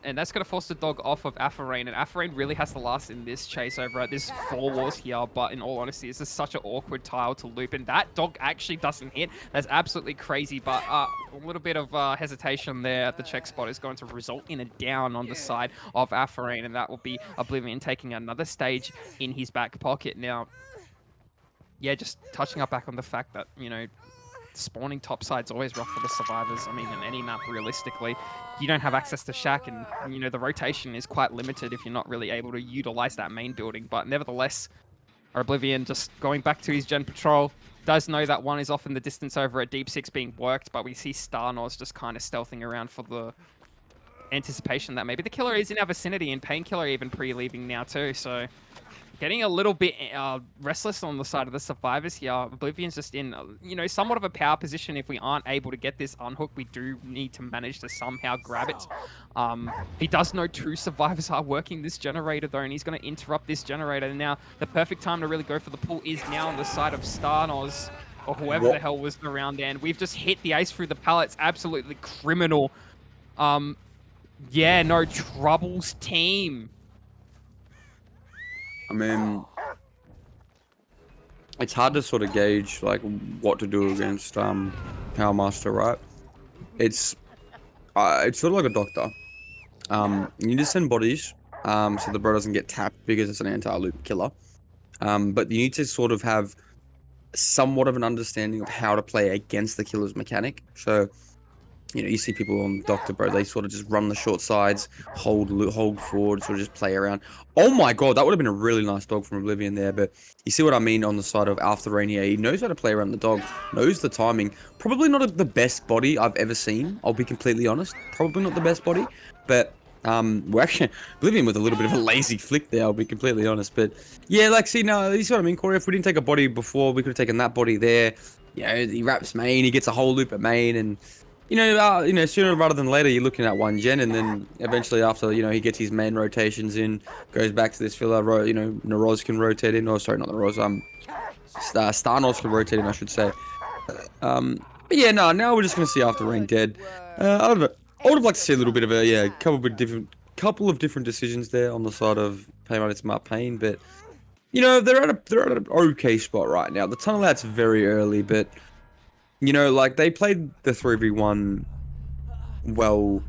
And that's going to force the dog off of Afarine. And Afarine really has to last in this chase over at this 4 walls here. But in all honesty, this is such an awkward tile to loop. And that dog actually doesn't hit. That's absolutely crazy. But a little bit of hesitation there at the check spot is going to result in a down on the side of Afarine. And that will be Oblivion taking another stage in his back pocket. Now, yeah, just touching up back on the fact that, you know, spawning topside's always rough for the survivors. I mean, in any map, realistically, you don't have access to Shack, and, you know, the rotation is quite limited if you're not really able to utilize that main building. But nevertheless, Oblivion just going back to his gen patrol. Does know that one is off in the distance over at Deep Six being worked, but we see Starnos just kind of stealthing around for the anticipation that maybe the killer is in our vicinity, and Painkiller even pre-leaving now too, so getting a little bit restless on the side of the survivors here. Oblivion's just in, somewhat of a power position. If we aren't able to get this unhooked, we do need to manage to somehow grab it. He does know 2 survivors are working this generator though, and he's going to interrupt this generator. And now the perfect time to really go for the pull is now on the side of Starnos, or whoever the hell was around, and we've just hit the ace through the pallets. Absolutely criminal. Yeah, no troubles team. I mean, it's hard to sort of gauge like what to do against Power Master, right? It's sort of like a doctor. You need to send bodies so the bro doesn't get tapped because it's an anti-loop killer. But you need to sort of have somewhat of an understanding of how to play against the killer's mechanic. So, you see people on Doctor, bro, they sort of just run the short sides, hold forward, sort of just play around. Oh my god, that would have been a really nice dog from Oblivion there, but you see what I mean on the side of After Rain here. He knows how to play around the dog, knows the timing. Probably not the best body I've ever seen, I'll be completely honest. Probably not the best body, but we're actually Oblivion with a little bit of a lazy flick there, I'll be completely honest. But yeah, like, see, now, you see what I mean, Corey? If we didn't take a body before, we could have taken that body there. He wraps main, he gets a whole loop at main, and sooner rather than later, you're looking at 1 gen, and then eventually after, he gets his main rotations in, goes back to this filler, Naroz can rotate in, or sorry, not Naroz, Starnos can rotate in, I should say. But yeah, no, now we're just going to see After Rain dead. I would have liked to see a little bit of a, couple of different decisions there on the side of Paymon Smart Pain, but, they're at an okay spot right now. The tunnel out's very early, but like, they played the 3v1 well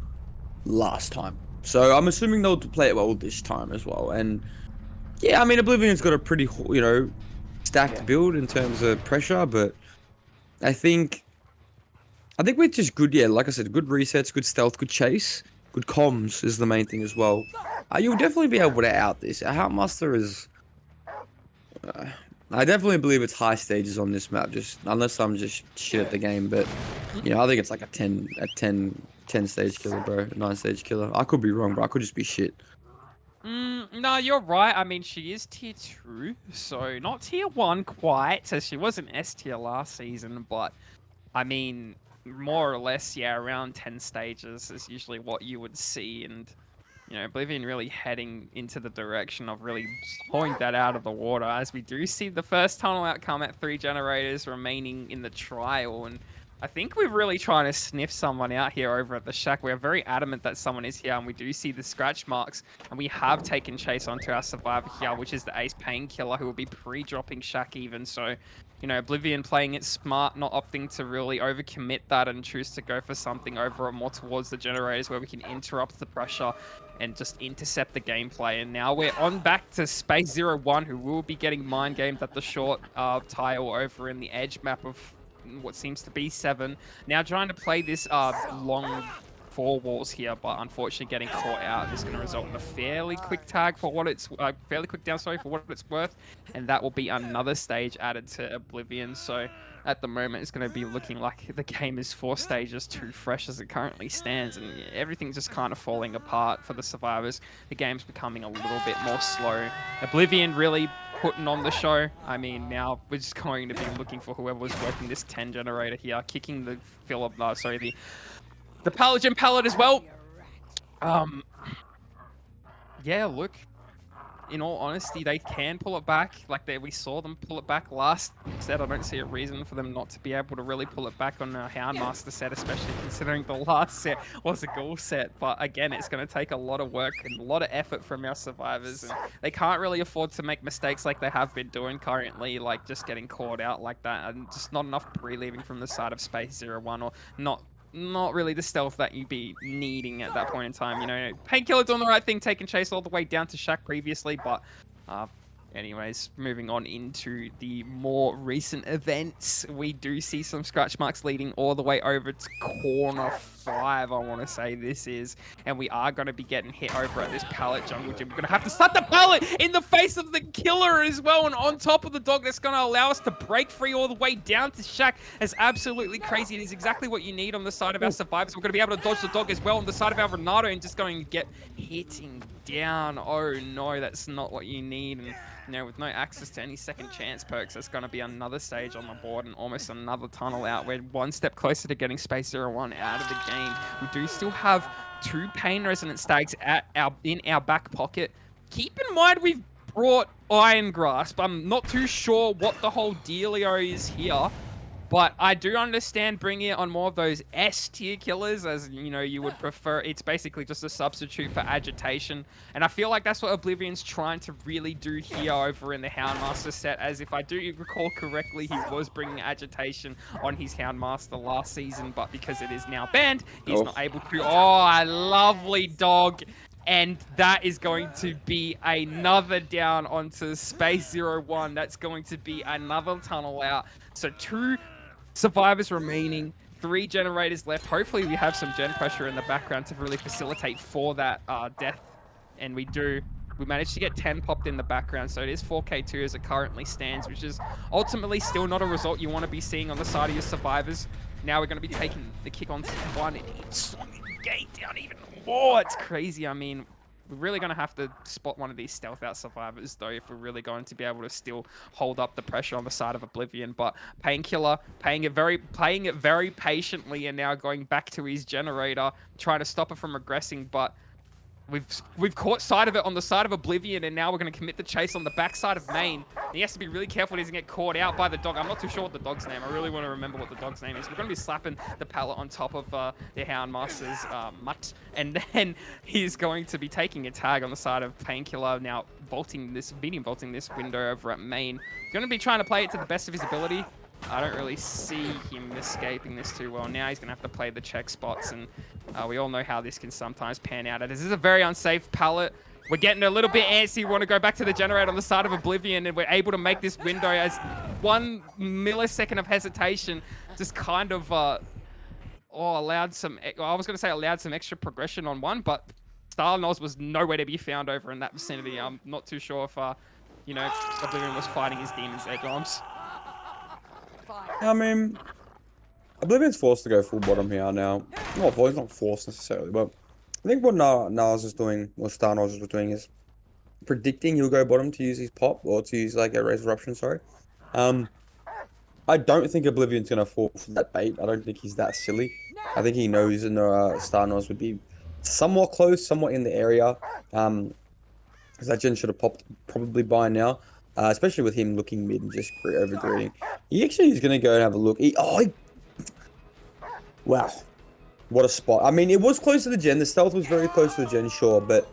last time. So I'm assuming they'll play it well this time as well. And yeah, I mean, Oblivion's got a pretty, stacked build in terms of pressure, but I think we're just good, like I said, good resets, good stealth, good chase, good comms is the main thing as well. You'll definitely be able to out this. Outmaster is... I definitely believe it's high stages on this map, just unless I'm just shit at the game, but I think it's like a 10 stage killer, bro. A 9 stage killer. I could be wrong, bro. I could just be shit. No, you're right. I mean, she is tier 2, so not tier 1 quite, so she was an S tier last season, but I mean, more or less, yeah, around 10 stages is usually what you would see, and Oblivion really heading into the direction of really pulling that out of the water, as we do see the first tunnel outcome at 3 generators remaining in the trial. And I think we're really trying to sniff someone out here over at the shack. We're very adamant that someone is here, and we do see the scratch marks, and we have taken chase onto our survivor here, which is the Ace Painkiller, who will be pre-dropping shack even. So Oblivion playing it smart, not opting to really overcommit that and choose to go for something over more towards the generators where we can interrupt the pressure and just intercept the gameplay. And now we're on back to Space 01, who will be getting mind gamed at the short tile over in the edge map of what seems to be 7. Now trying to play this long 4 walls here, but unfortunately getting caught out is going to result in a fairly quick tag for what it's fairly quick down, sorry, for what it's worth, and that will be another stage added to Oblivion. So at the moment, it's going to be looking like the game is 4 stages too fresh as it currently stands, and everything's just kind of falling apart for the survivors. The game's becoming a little bit more slow. Oblivion really putting on the show. I mean, now we're just going to be looking for whoever was working this 10 generator here, kicking the the Paladin pallet as well. Yeah, look, in all honesty, they can pull it back. Like, we saw them pull it back last set. I don't see a reason for them not to be able to really pull it back on a Houndmaster set, especially considering the last set was a Ghoul set. But again, it's going to take a lot of work and a lot of effort from our survivors, and they can't really afford to make mistakes like they have been doing currently, like just getting caught out like that, and just not enough pre-leaving from the side of Space 01, or not really the stealth that you'd be needing at that point in time. Painkiller doing the right thing, taking chase all the way down to shack previously, but anyways, moving on into the more recent events, we do see some scratch marks leading all the way over to corner 5, I want to say this is. And we are going to be getting hit over at this pallet jungle gym. We're going to have to start the pallet in the face of the killer as well. And on top of the dog, that's going to allow us to break free all the way down to Shaq. It's absolutely crazy. It is exactly what you need on the side of our survivors. We're going to be able to dodge the dog as well on the side of our Renato and just going to get hitting down. Oh no, that's not what you need. And you know, with no access to any second chance perks, there's going to be another stage on the board and almost another tunnel out. We're one step closer to getting Space 01 out of the game. We do still have 2 Pain Resonant Stags in our back pocket. Keep in mind we've brought Iron Grasp. I'm not too sure what the whole dealio is here. But I do understand bringing it on more of those S tier killers, as you know, you would prefer. It's basically just a substitute for agitation. And I feel like that's what Oblivion's trying to really do here over in the Houndmaster set, as if I do recall correctly, he was bringing agitation on his Houndmaster last season, but because it is now banned, he's not able to. Oh, a lovely dog. And that is going to be another down onto Space 01. That's going to be another tunnel out. So 2 survivors remaining, 3 generators left. Hopefully we have some gen pressure in the background to really facilitate for that death. And we do. We managed to get 10 popped in the background, so it is 4K2 as it currently stands, which is ultimately still not a result you want to be seeing on the side of your survivors. Now we're going to be taking the kick on 1 and slowing the gate down even more. It's crazy. I mean, we're really going to have to spot one of these stealth out survivors, though, if we're really going to be able to still hold up the pressure on the side of Oblivion. But Painkiller playing it very patiently, and now going back to his generator, trying to stop it from regressing. But we've caught sight of it on the side of Oblivion, and now we're going to commit the chase on the backside of Main. And he has to be really careful he doesn't get caught out by the dog. I'm not too sure what the dog's name. I really want to remember what the dog's name is. We're going to be slapping the pallet on top of the Houndmaster's mutt, and then he's going to be taking a tag on the side of Painkiller, now medium vaulting this window over at Main. He's going to be trying to play it to the best of his ability. I don't really see him escaping this too well. Now he's going to have to play the check spots, and we all know how this can sometimes pan out. This is a very unsafe pallet. We're getting a little bit antsy. We want to go back to the generator on the side of Oblivion, and we're able to make this window as 1 millisecond of hesitation just kind of allowed some, I was going to say allowed some extra progression on 1, but Starnoz was nowhere to be found over in that vicinity. I'm not too sure if, you know, Oblivion was fighting his demons there, Doms. I mean, Oblivion's forced to go full bottom here now. Well, he's not forced necessarily, but I think what Nas is doing, or Starnoz was doing, is predicting he'll go bottom to use his pop, or to use like a Razor Eruption, sorry. I don't think Oblivion's going to fall for that bait. I don't think he's that silly. I think he knows Starnoz would be somewhat close, somewhat in the area. Because that gen should have popped probably by now. Especially with him looking mid and just overgreeding. He actually is going to go and have a look. Wow. What a spot. I mean, it was close to the gen. The stealth was very close to the gen, sure. But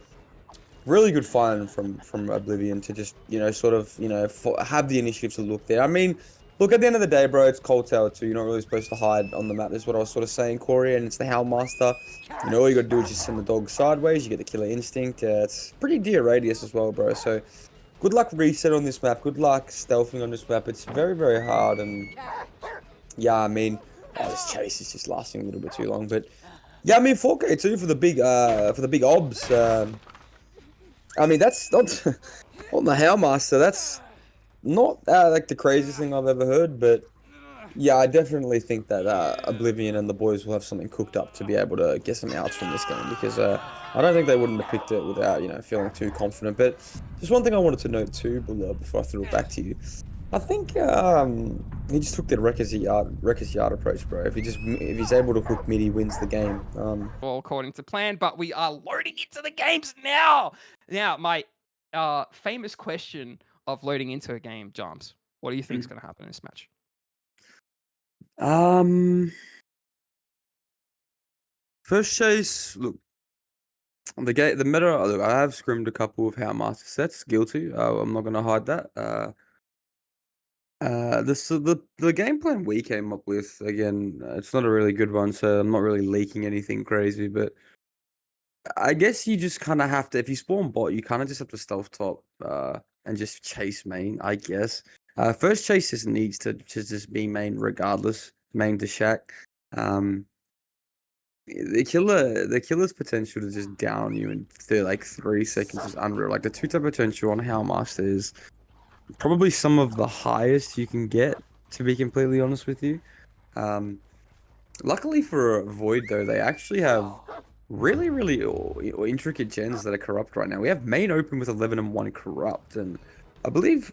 really good find from Oblivion to just, you know, sort of, you know, have the initiative to look there. I mean, look, at the end of the day, bro, it's Cold Tower 2. You're not really supposed to hide on the map. That's what I was sort of saying, Corey. And it's the Houndmaster. You know, all you got to do is just send the dog sideways. You get the killer instinct. It's pretty dear radius as well, bro. So good luck reset on this map. Good luck stealthing on this map. It's very, very hard. And yeah, I mean, this chase is just lasting a little bit too long. But yeah, I mean, 4K2 for the big obs. I mean, that's not on the Houndmaster. That's not like the craziest thing I've ever heard. But yeah, I definitely think that Oblivion and the boys will have something cooked up to be able to get some outs from this game, because I don't think they wouldn't have picked it without, you know, feeling too confident. But just one thing I wanted to note too, before I throw it back to you, I think he just took the Wrecker's Yard approach, bro. If he's able to hook mid, he wins the game. All according to plan, but we are loading into the games now. Now, my famous question of loading into a game, Jams. What do you think is going to happen in this match? First chase, look, the meta, look, I have scrimmed a couple of Houndmaster sets, guilty. I'm not gonna hide that. The game plan we came up with, again, it's not a really good one, so I'm not really leaking anything crazy, but I guess you just kind of have to, if you spawn bot, you kind of just have to stealth top and just chase main, I guess. First chase just needs to just be main regardless, main to Shaq. the killer's potential to just down you in like 3 seconds is unreal. Like the two-tap potential on Howlmaster is probably some of the highest you can get, to be completely honest with you. Um, Luckily for Void though, they actually have really intricate gens that are corrupt right now. We have main open with 11 and 1 corrupt, and I believe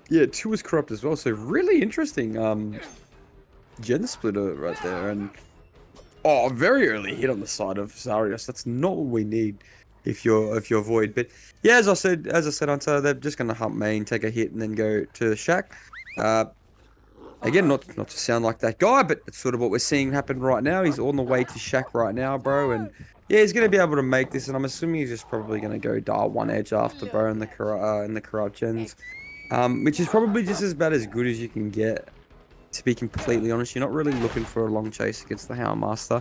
yeah, 2 is corrupt as well. So really interesting gen splitter right there. And oh, very early hit on the side of Zarius. That's not what we need if you're Void. But yeah, as I said, Hunter, they're just gonna hump main, take a hit, and then go to Shack. Uh, Again, not to sound like that guy, but it's sort of what we're seeing happen right now. He's on the way to Shack right now, bro, and yeah, he's gonna be able to make this. And I'm assuming he's just probably gonna go dial one edge after, bro, in the corrupt gens, which is probably just as about as good as you can get. To be completely honest, you're not really looking for a long chase against the Houndmaster.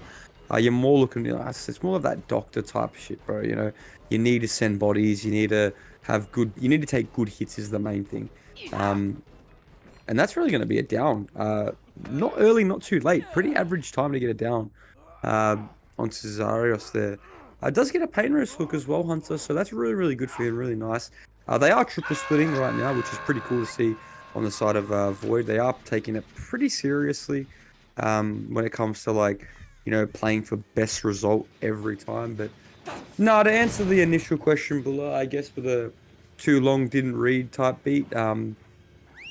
You're more looking, it's more of that doctor type shit, bro. You know, you need to send bodies. You need to you need to take good hits is the main thing. And that's really going to be a down. Not early, not too late. Pretty average time to get it down on Cesarios there. Does get a pain rose hook as well, Hunter, so that's really good for him, really nice. They are triple splitting right now, which is pretty cool to see on the side of Void. They are taking it pretty seriously when it comes to, like, playing for best result every time. But no, to answer the initial question below, I guess with a too long didn't read type beat,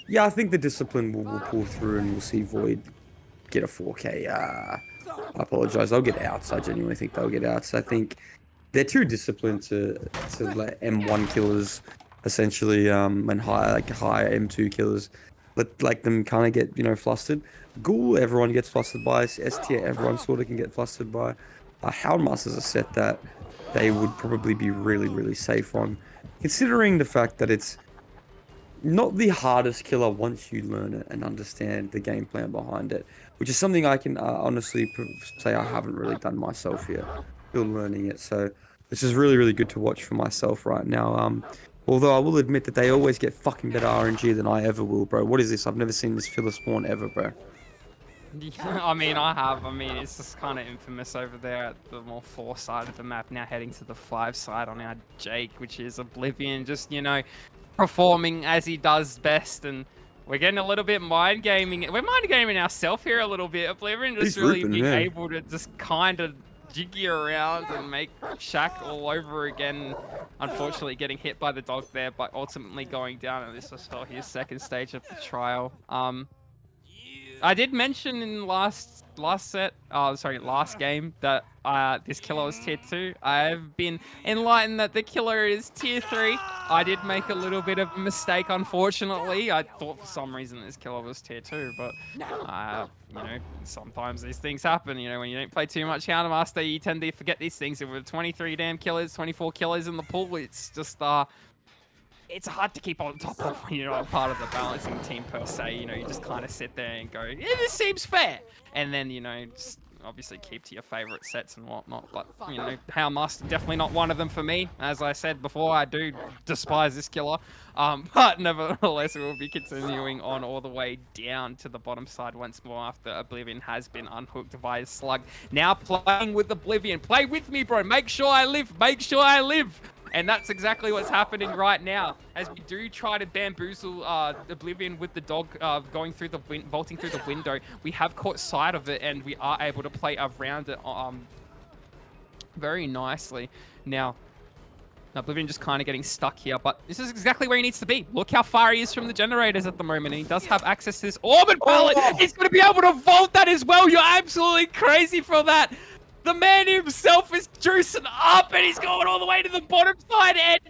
yeah, I think the discipline will pull through and we'll see Void get a 4K. I apologize. They'll get outs. I genuinely think they'll get outs. I think they're too disciplined to let M1 killers essentially and higher M2 killers let them kind of get flustered. Ghoul, everyone gets flustered by. S tier, everyone sort of can get flustered by. Houndmaster's a set that they would probably be really safe on, considering the fact that it's not the hardest killer once you learn it and understand the game plan behind it, which is something I can honestly say I haven't really done myself yet. Still learning it, so this is really good to watch for myself right now. Although I will admit that they always get fucking better RNG than I ever will, bro. What is this? I've never seen this filler spawn ever, bro. Yeah, I mean, I have. I mean, it's just kind of infamous over there at the more 4 side of the map. Now heading to the 5 side on our Jake, which is Oblivion, just, performing as he does best. And we're getting a little bit mind gaming. We're mind gaming ourselves here a little bit. Oblivion just really being able to just kind of jiggy around and make Shack all over again. Unfortunately, getting hit by the dog there, but ultimately going down. And this was his second stage of the trial. I did mention in last game that this killer was tier 2. I've been enlightened that the killer is tier 3. I did make a little bit of a mistake, unfortunately. I thought for some reason this killer was tier 2, but sometimes these things happen. When you don't play too much Houndmaster, you tend to forget these things. And with 23 damn killers, 24 killers in the pool, it's just it's hard to keep on top of when you're not part of the balancing team per se. You just kind of sit there and go, yeah, this seems fair. And then, just obviously keep to your favorite sets and whatnot. But, Houndmaster, definitely not one of them for me. As I said before, I do despise this killer. But nevertheless, we will be continuing on all the way down to the bottom side once more after Oblivion has been unhooked by his slug. Now playing with Oblivion. Play with me, bro. Make sure I live. Make sure I live. And that's exactly what's happening right now, as we do try to bamboozle Oblivion with the dog vaulting through the window. We have caught sight of it, and we are able to play around it very nicely. Now, Oblivion just kind of getting stuck here, but this is exactly where he needs to be. Look how far he is from the generators at the moment, and he does have access to this orbit pallet. He's going to be able to vault that as well. You're absolutely crazy for that. The man himself is juicing up, and he's going all the way to the bottom side. And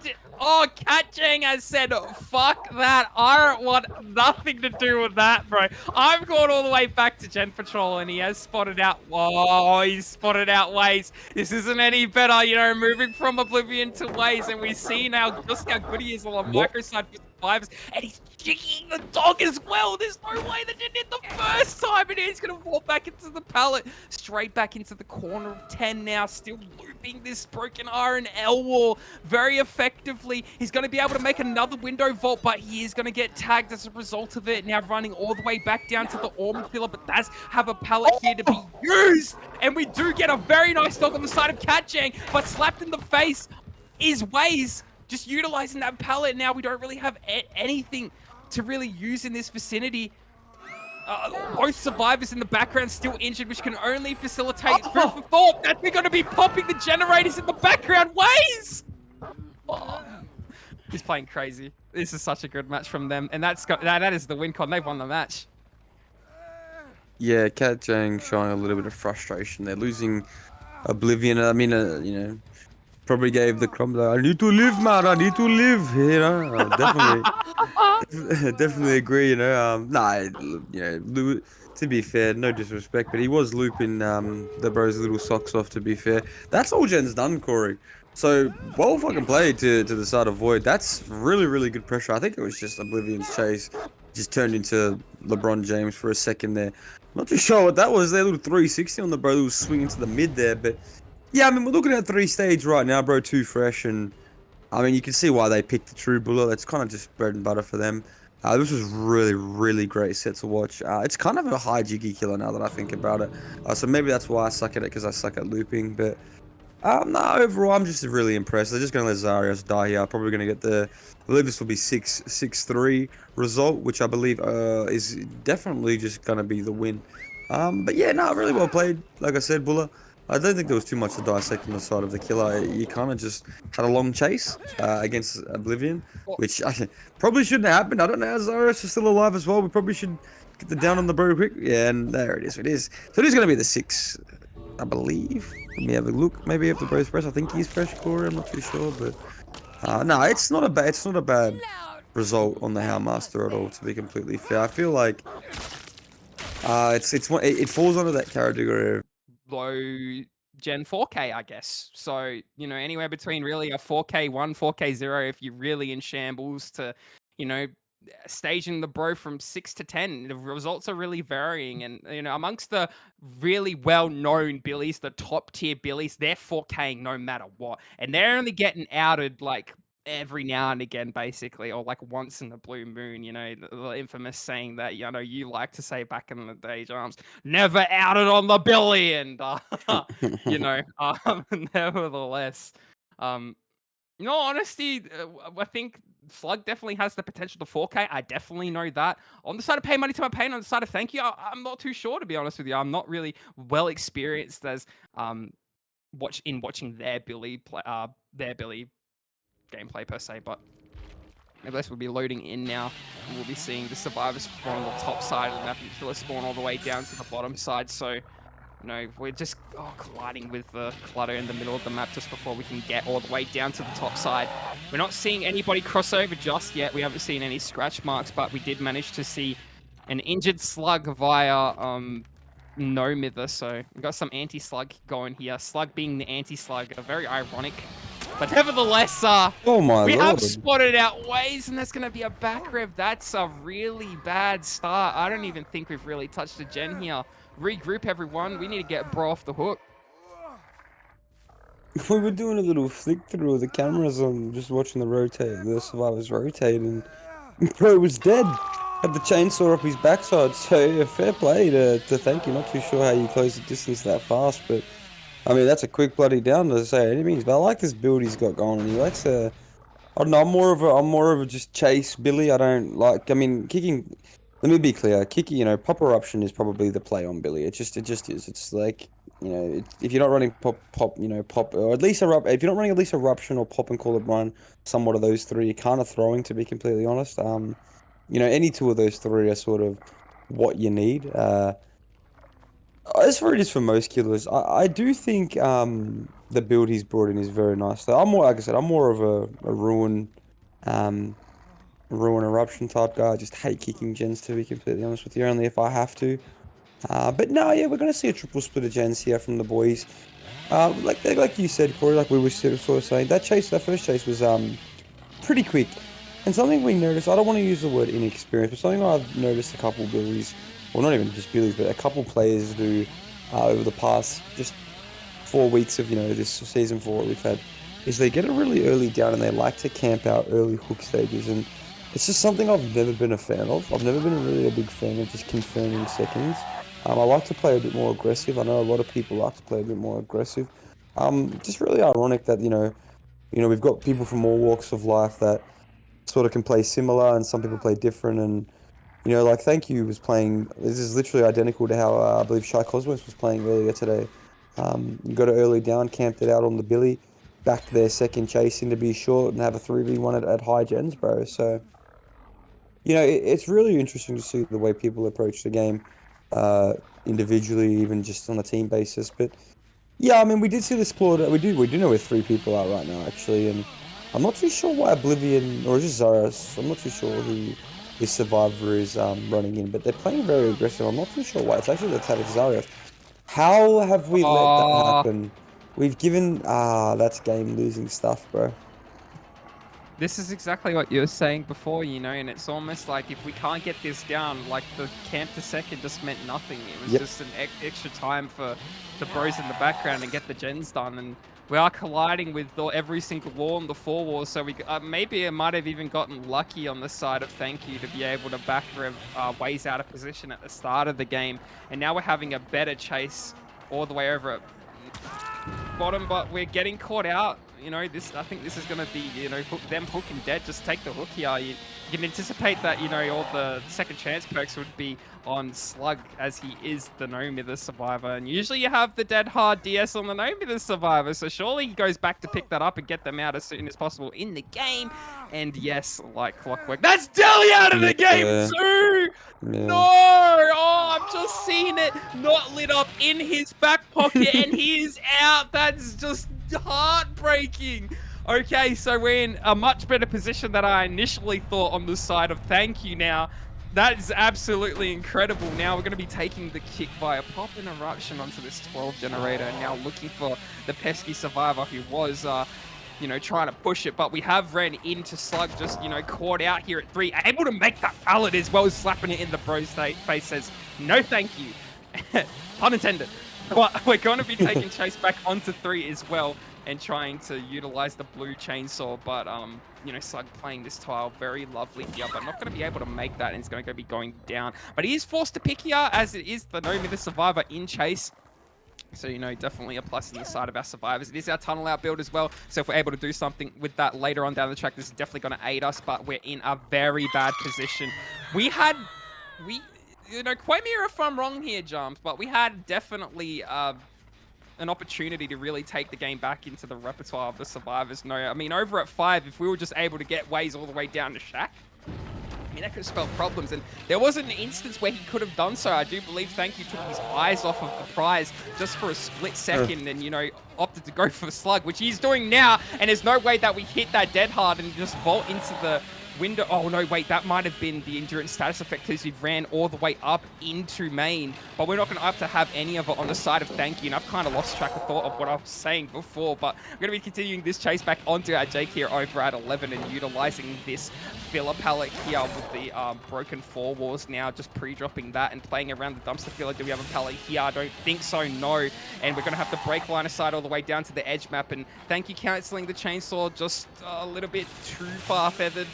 Catching has said, fuck that. I don't want nothing to do with that, bro. I'm going all the way back to Gen Patrol, and he has spotted out. Whoa, he's spotted out Waze. This isn't any better, moving from Oblivion to Waze, and we see now just how good he is on the micro side. survivors, and he's jigging the dog as well. There's no way that didn't hit the first time, and he's gonna fall back into the pallet, straight back into the corner of 10 now, still looping this broken iron L wall very effectively. He's gonna be able to make another window vault, but he is gonna get tagged as a result of it. Now running all the way back down to the orb filler, but does have a pallet here to be used, and we do get a very nice dog on the side of Katjang, but slapped in the face is Waze, just utilizing that pallet. Now we don't really have anything to really use in this vicinity. Both survivors in the background still injured, which can only facilitate food for thought that we're going to be popping the generators in the background. Waze! He's playing crazy. This is such a good match from them, and that is the win con. They've won the match. Yeah, Katjang showing a little bit of frustration. They're losing Oblivion. I mean, you know, probably gave the crumb. I need to live, man. I need to live. You know, definitely, definitely agree. You know, you know, to be fair, no disrespect, but he was looping the bro's little socks off. To be fair, that's all Jen's done, Corey. So well fucking played to the side of Void. That's really good pressure. I think it was just Oblivion's chase just turned into LeBron James for a second there. Not too sure what that was. Their little 360 on the bro, little swing into the mid there, but. Yeah, I mean, we're looking at 3 stage right now, bro. 2 fresh, and I mean, you can see why they picked the True Bullet. That's kind of just bread and butter for them. This was really great set to watch. It's kind of a high jiggy killer now that I think about it. So maybe that's why I suck at it, because I suck at looping. But no, overall, I'm just really impressed. They're just going to let Zarius die here. Probably going to get I believe this will be 6-3 result, which I believe is definitely just going to be the win. But yeah, no, really well played. Like I said, Bulla. I don't think there was too much to dissect on the side of the killer. You kind of just had a long chase against Oblivion, which probably shouldn't have happened. I don't know. Zarius is still alive as well. We probably should get the down on the bro quick. Yeah, and there it is. It is. So it is going to be the 6, I believe. Let me have a look. Maybe if the bro's fresh. I think he's fresh, Corey. I'm not too sure, but no, it's not a bad result on the Howmaster at all. To be completely fair, I feel like it falls under that category of low gen 4K, I guess. So, you know, anywhere between really a 4K1, 4K0 if you're really in shambles to, you know, staging the bro from 6 to 10. The results are really varying. And, you know, amongst the really well-known billies, the top tier billies, they're 4King no matter what. And they're only getting outed like every now and again, basically, or like once in the blue moon, you know, the infamous saying that, you know, you like to say back in the day, Jams, never outed on the billy, and you know, nevertheless, in all honesty, I think Slug definitely has the potential to 4K. I definitely know that. On the side of pay money to my pain, on the side of thank you, I'm not too sure, to be honest with you. I'm not really well experienced as watching their billy gameplay per se, but nevertheless, we'll be loading in now. We'll be seeing the survivors spawn on the top side of the map, and Killer spawn all the way down to the bottom side. So, you know, we're just colliding with the clutter in the middle of the map just before we can get all the way down to the top side. We're not seeing anybody cross over just yet. We haven't seen any scratch marks, but we did manage to see an injured Slug via no mither. So we've got some anti-Slug going here. Slug being the anti-Slug, very ironic. But nevertheless, oh my we Lord. have spotted out Waze, and there's going to be a back rev. That's a really bad start. I don't even think we've really touched a gen here. Regroup, everyone. We need to get bro off the hook. We were doing a little flick through of the cameras on just watching the survivors rotate, and bro was dead. Had the chainsaw up his backside, so yeah, fair play to thank you. Not too sure how you close the distance that fast, but I mean, that's a quick bloody down to say any means, but I like this build he's got going, and he likes I don't know, I'm more of a just chase Billy. I don't like, I mean, kicking, let me be clear, kicking, you know, pop eruption is probably the play on Billy. It just is. It's like, you know, if you're not running pop, you know, pop, or at least if you're not running at least eruption or pop and call it run, somewhat of those three, you're kind of throwing, to be completely honest. You know, any two of those three are sort of what you need. As for it is for most killers, I do think the build he's brought in is very nice. So I'm more, like I said, I'm more of a ruin eruption type guy. I just hate kicking gens, to be completely honest with you, only if I have to. But no, yeah, we're gonna see a triple split of gens here from the boys. Like you said, Corey, like we were sort of saying, that first chase was pretty quick. And something we noticed, I don't want to use the word inexperienced, but something I've noticed a couple Billies, well, not even just Billies, but a couple players do over the past just 4 weeks of, this season 4 we've had, is they get it really early down and they like to camp out early hook stages. And it's just something I've never been a fan of. I've never been really a big fan of just confirming seconds. I like to play a bit more aggressive. I know a lot of people like to play a bit more aggressive. Just really ironic that, we've got people from all walks of life that sort of can play similar and some people play different. And, like Thank You was playing, this is literally identical to how I believe Shy Cosmos was playing earlier today. You got it early down, camped it out on the Billy, backed their second chasing to be short and have a 3v1 at high gens, bro. So, it's really interesting to see the way people approach the game uh, individually, even just on a team basis. But yeah, I mean, we did see this Claude. We do know where 3 people are right now, actually, and I'm not too sure why Oblivion or is it Zaros. I'm not too sure who this Survivor is running in, but they're playing very aggressive. I'm not too sure why. It's actually the Tadic Zaros. How have we let that Oh, happen? We've given that's game losing stuff, bro. this is exactly what you were saying before, and it's almost like if we can't get this down, like the camp to second just meant nothing. It was Yep. just an extra time for the bros in the background and get the gens done. And we are colliding with every single wall in the 4 walls, so we maybe it might have even gotten lucky on the side of Thank You to be able to back rev ways out of position at the start of the game. And now we're having a better chase all the way over at bottom, but we're getting caught out. I think this is going to be, them hooking dead. Just take the hook here. You can anticipate that, all the second chance perks would be on Slug, as he is the No Mither survivor. And usually you have the dead hard DS on the No Mither survivor. So surely he goes back to pick that up and get them out as soon as possible in the game. And yes, like clockwork, that's Deli out of the game Yeah. too! No! Yeah. Oh, I've just seen it not lit up in his back pocket and he is out. That's just heartbreaking. Okay, so we're in a much better position than I initially thought on the side of Thank You now. That is absolutely incredible. Now we're going to be taking the kick via pop and eruption onto this 12 generator. Now looking for the pesky survivor who was trying to push it, but we have ran into Slug, just, caught out here at 3, able to make that pallet as well as slapping it in the bro's face, says, no thank you. Pun intended. But we're going to be taking Chase back onto 3 as well and trying to utilize the blue chainsaw, but, Slug playing this tile very lovely here, but not going to be able to make that, and it's going to be going down. But he is forced to pick here, as it is the No Mither survivor in Chase. So, definitely a plus in the side of our survivors. It is our tunnel out build as well. So if we're able to do something with that later on down the track, this is definitely going to aid us, but we're in a very bad position. Quote me if I'm wrong here, Jumps, but we had definitely an opportunity to really take the game back into the repertoire of the survivors. No, I mean, over at 5, if we were just able to get Waze all the way down to Shaq, that could have spelled problems, and there was an instance where he could have done so. I do believe Thank You took his eyes off of the prize just for a split second and, opted to go for the Slug, which he's doing now, and there's no way that we hit that dead hard and just vault into the window. Oh, no, wait, that might have been the endurance status effect because we ran all the way up into main, but we're not going to have to have any of it on the side of Thank You, and I've kind of lost track of thought of what I was saying before, but we're going to be continuing this chase back onto our Jake here over at 11 and utilizing this filler pallet here with the broken 4 walls now, just pre-dropping that and playing around the dumpster filler. Do we have a pallet here? I don't think so, no. And we're going to have to break line of sight all the way down to the edge map, and Thank You cancelling the chainsaw just a little bit too far feathered.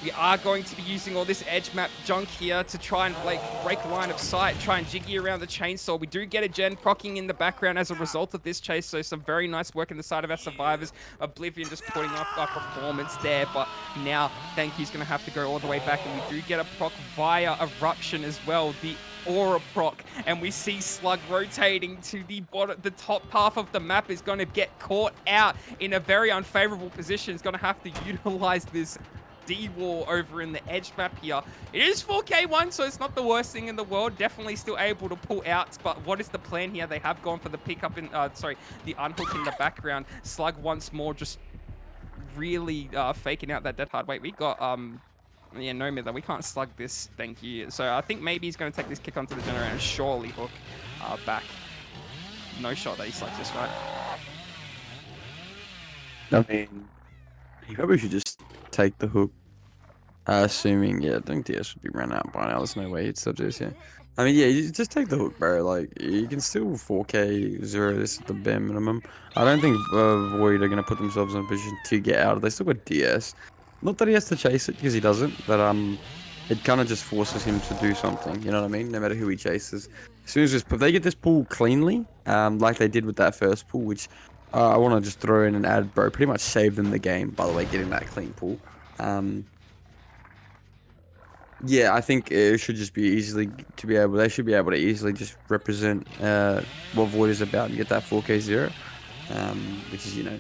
We are going to be using all this edge map junk here to try and break line of sight, try and jiggy around the chainsaw. We do get a gen procking in the background as a result of this chase, so some very nice work in the side of our survivors. Oblivion just putting up our performance there, but now Thank You's going to have to go all the way back, and we do get a proc via eruption as well, the aura proc, and we see Slug rotating to the bottom. The top half of the map is going to get caught out in a very unfavorable position. It's going to have to utilize this D-wall over in the edge map here. It is 4K1, so it's not the worst thing in the world. Definitely still able to pull out, but what is the plan here? They have gone for the pickup in, the unhook in the background. Slug once more just really faking out that dead hard. Wait, we got, yeah, No Mither. We can't slug this, thank you. So I think maybe he's going to take this kick onto the generator and surely hook back. No shot that he slugs this, right? I mean, he probably should just take the hook Assuming, yeah, I think DS would be run out by now. There's no way he'd still do this, yeah. I mean, yeah, you just take the hook, bro. Like, you can still 4K zero this at the bare minimum. I don't think Void are going to put themselves in a position to get out. They still got DS. Not that he has to chase it, because he doesn't, but it kind of just forces him to do something, you know what I mean? No matter who he chases. As soon as if they get this pull cleanly, like they did with that first pull, which I want to just throw in and add, bro, pretty much saved them the game, by the way, getting that clean pull. Yeah, I think it should just be easily to be able. They should be able to easily just represent what Void is about and get that 4K zero, which is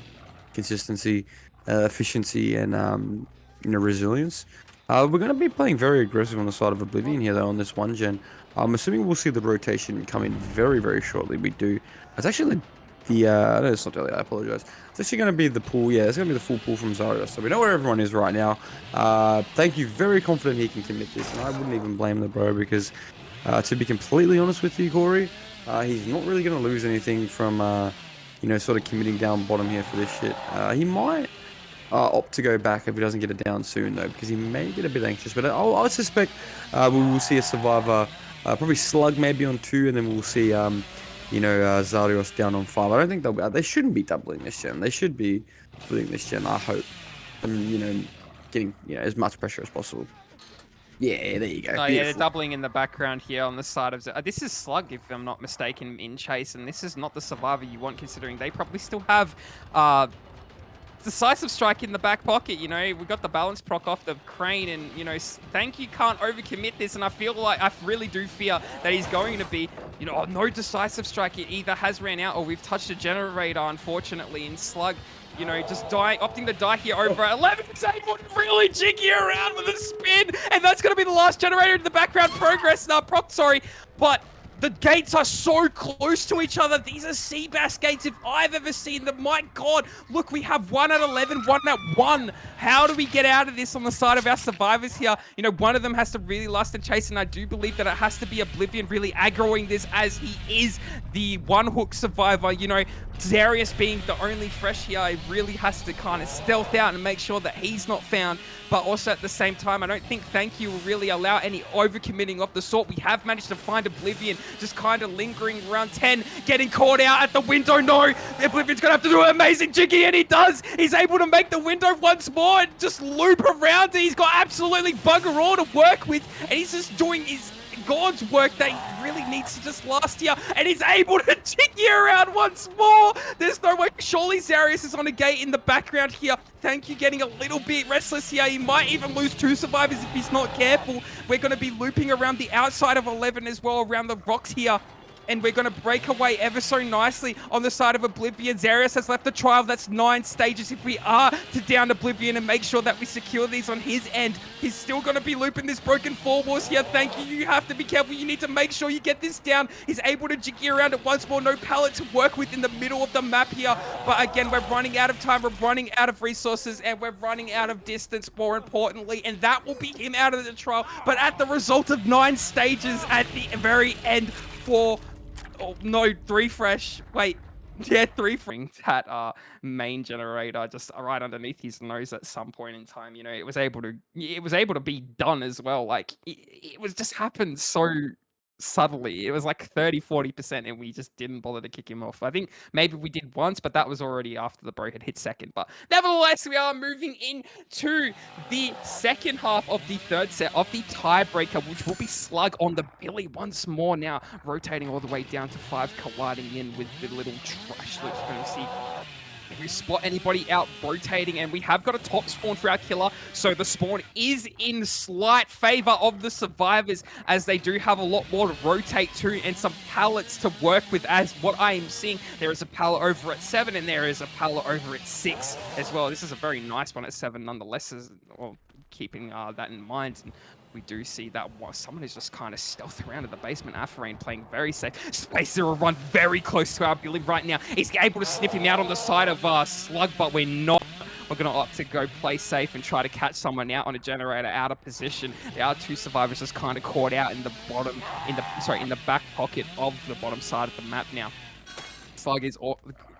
consistency, efficiency, and resilience. We're going to be playing very aggressive on the side of Oblivion here though on this one gen. I'm assuming we'll see the rotation come in very shortly. We do. It's actually no, it's not early. I apologize. It's actually going to be the pool. Yeah, it's going to be the full pool from Zarya. So we know where everyone is right now. Thank you. Very confident he can commit this, and I wouldn't even blame the bro because, to be completely honest with you, Corey, he's not really going to lose anything from, sort of committing down bottom here for this shit. He might opt to go back if he doesn't get it down soon though, because he may get a bit anxious. But I suspect we will see a survivor, probably Slug maybe on 2, and then we'll see. Zarios down on 5. I don't think they shouldn't be doubling this gen. They should be splitting this gen, I hope. And, getting, as much pressure as possible. Yeah, there you go. Oh, yeah, they're doubling in the background here on the side of... this is Slug, if I'm not mistaken, in chase, and this is not the survivor you want, considering they probably still have... decisive strike in the back pocket. We got the balance proc off the crane, and Thank You can't overcommit this, and I feel like I really do fear that he's going to be no decisive strike. It either has ran out or we've touched a generator, unfortunately, in Slug just opting to die here over at 11. He's able to really jiggy around with a spin, and that's going to be the last generator in the background proc, but the gates are so close to each other. These are Seabass gates if I've ever seen them. My God, look, we have 1 at 11, 1 at 1. How do we get out of this on the side of our survivors here? One of them has to really lust and chase, and I do believe that it has to be Oblivion really aggroing this, as he is the one-hook survivor. Darius being the only fresh here, he really has to kind of stealth out and make sure that he's not found. But also at the same time, I don't think Thank You will really allow any overcommitting of the sort. We have managed to find Oblivion just kind of lingering around 10, getting caught out at the window. No, Oblivion's going to have to do an amazing jiggy, and he does. He's able to make the window once more and just loop around it. He's got absolutely bugger all to work with, and he's just doing his God's work that he really needs to just last here, and he's able to jiggy around once more. There's no way. Surely Zarius is on a gate in the background here. Thank You getting a little bit restless here. He might even lose 2 survivors if he's not careful. We're going to be looping around the outside of 11 as well, around the rocks here. And we're going to break away ever so nicely on the side of Oblivion. Zarius has left the trial. That's 9 stages if we are to down Oblivion and make sure that we secure these on his end. He's still going to be looping this broken 4 walls here. Thank You. You have to be careful. You need to make sure you get this down. He's able to jiggy around it once more. No pallet to work with in the middle of the map here. But again, we're running out of time. We're running out of resources, and we're running out of distance, more importantly. And that will be him out of the trial. But at the result of 9 stages at the very end for... Oh, no, 3 fresh. Wait. Yeah, 3 fresh. That main generator just right underneath his nose at some point in time. It was able to be done as well. Like it was just happened so subtly. It was like 30-40%, and we just didn't bother to kick him off. I think maybe we did once, but that was already after the bro had hit second. But nevertheless, we are moving into the second half of the third set of the tiebreaker, which will be Slug on the Billy once more now, rotating all the way down to 5, colliding in with the little trash loops. We're going to see if we spot anybody out rotating, and we have got a top spawn for our killer, so the spawn is in slight favor of the survivors, as they do have a lot more to rotate to and some pallets to work with. As what I am seeing, there is a pallet over at 7 and there is a pallet over at 6 as well. This is a very nice one at 7 nonetheless, keeping that in mind. And we do see that someone is just kind of stealth around in the basement. Afrain playing very safe. Space Zero run very close to our Billy right now. He's able to sniff him out on the side of Slug, but we're not. We're going to opt to go play safe and try to catch someone out on a generator out of position. There are 2 survivors just kind of caught out in the in the back pocket of the bottom side of the map now. Slug is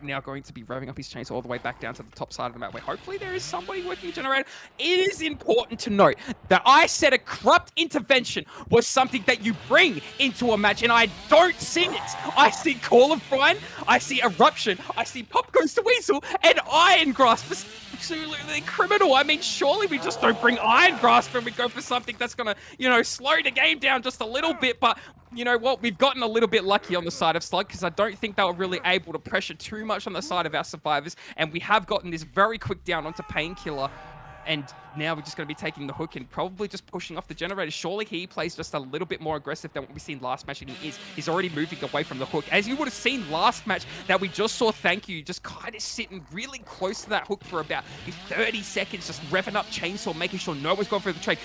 now going to be revving up his chainsaw all the way back down to the top side of the map, where hopefully there is somebody working a generator. It is important to note that I said a corrupt intervention was something that you bring into a match, and I don't see it. I see Call of Brine, I see Eruption, I see Pop Goes to Weasel, and Iron Grasp is absolutely criminal. I mean, surely we just don't bring Iron Grasp and we go for something that's gonna, you know, slow the game down just a little bit. But you know what? We've gotten a little bit lucky on the side of Slug, because I don't think they were really able to pressure too much on the side of our survivors, and we have gotten this very quick down onto Painkiller. And now we're just going to be taking the hook and probably just pushing off the generator. Surely he plays just a little bit more aggressive than what we've seen last match, and he is. He's already moving away from the hook. As you would have seen last match that we just saw, Thank You just kind of sitting really close to that hook for about 30 seconds, just revving up chainsaw, making sure no one's going for the trade.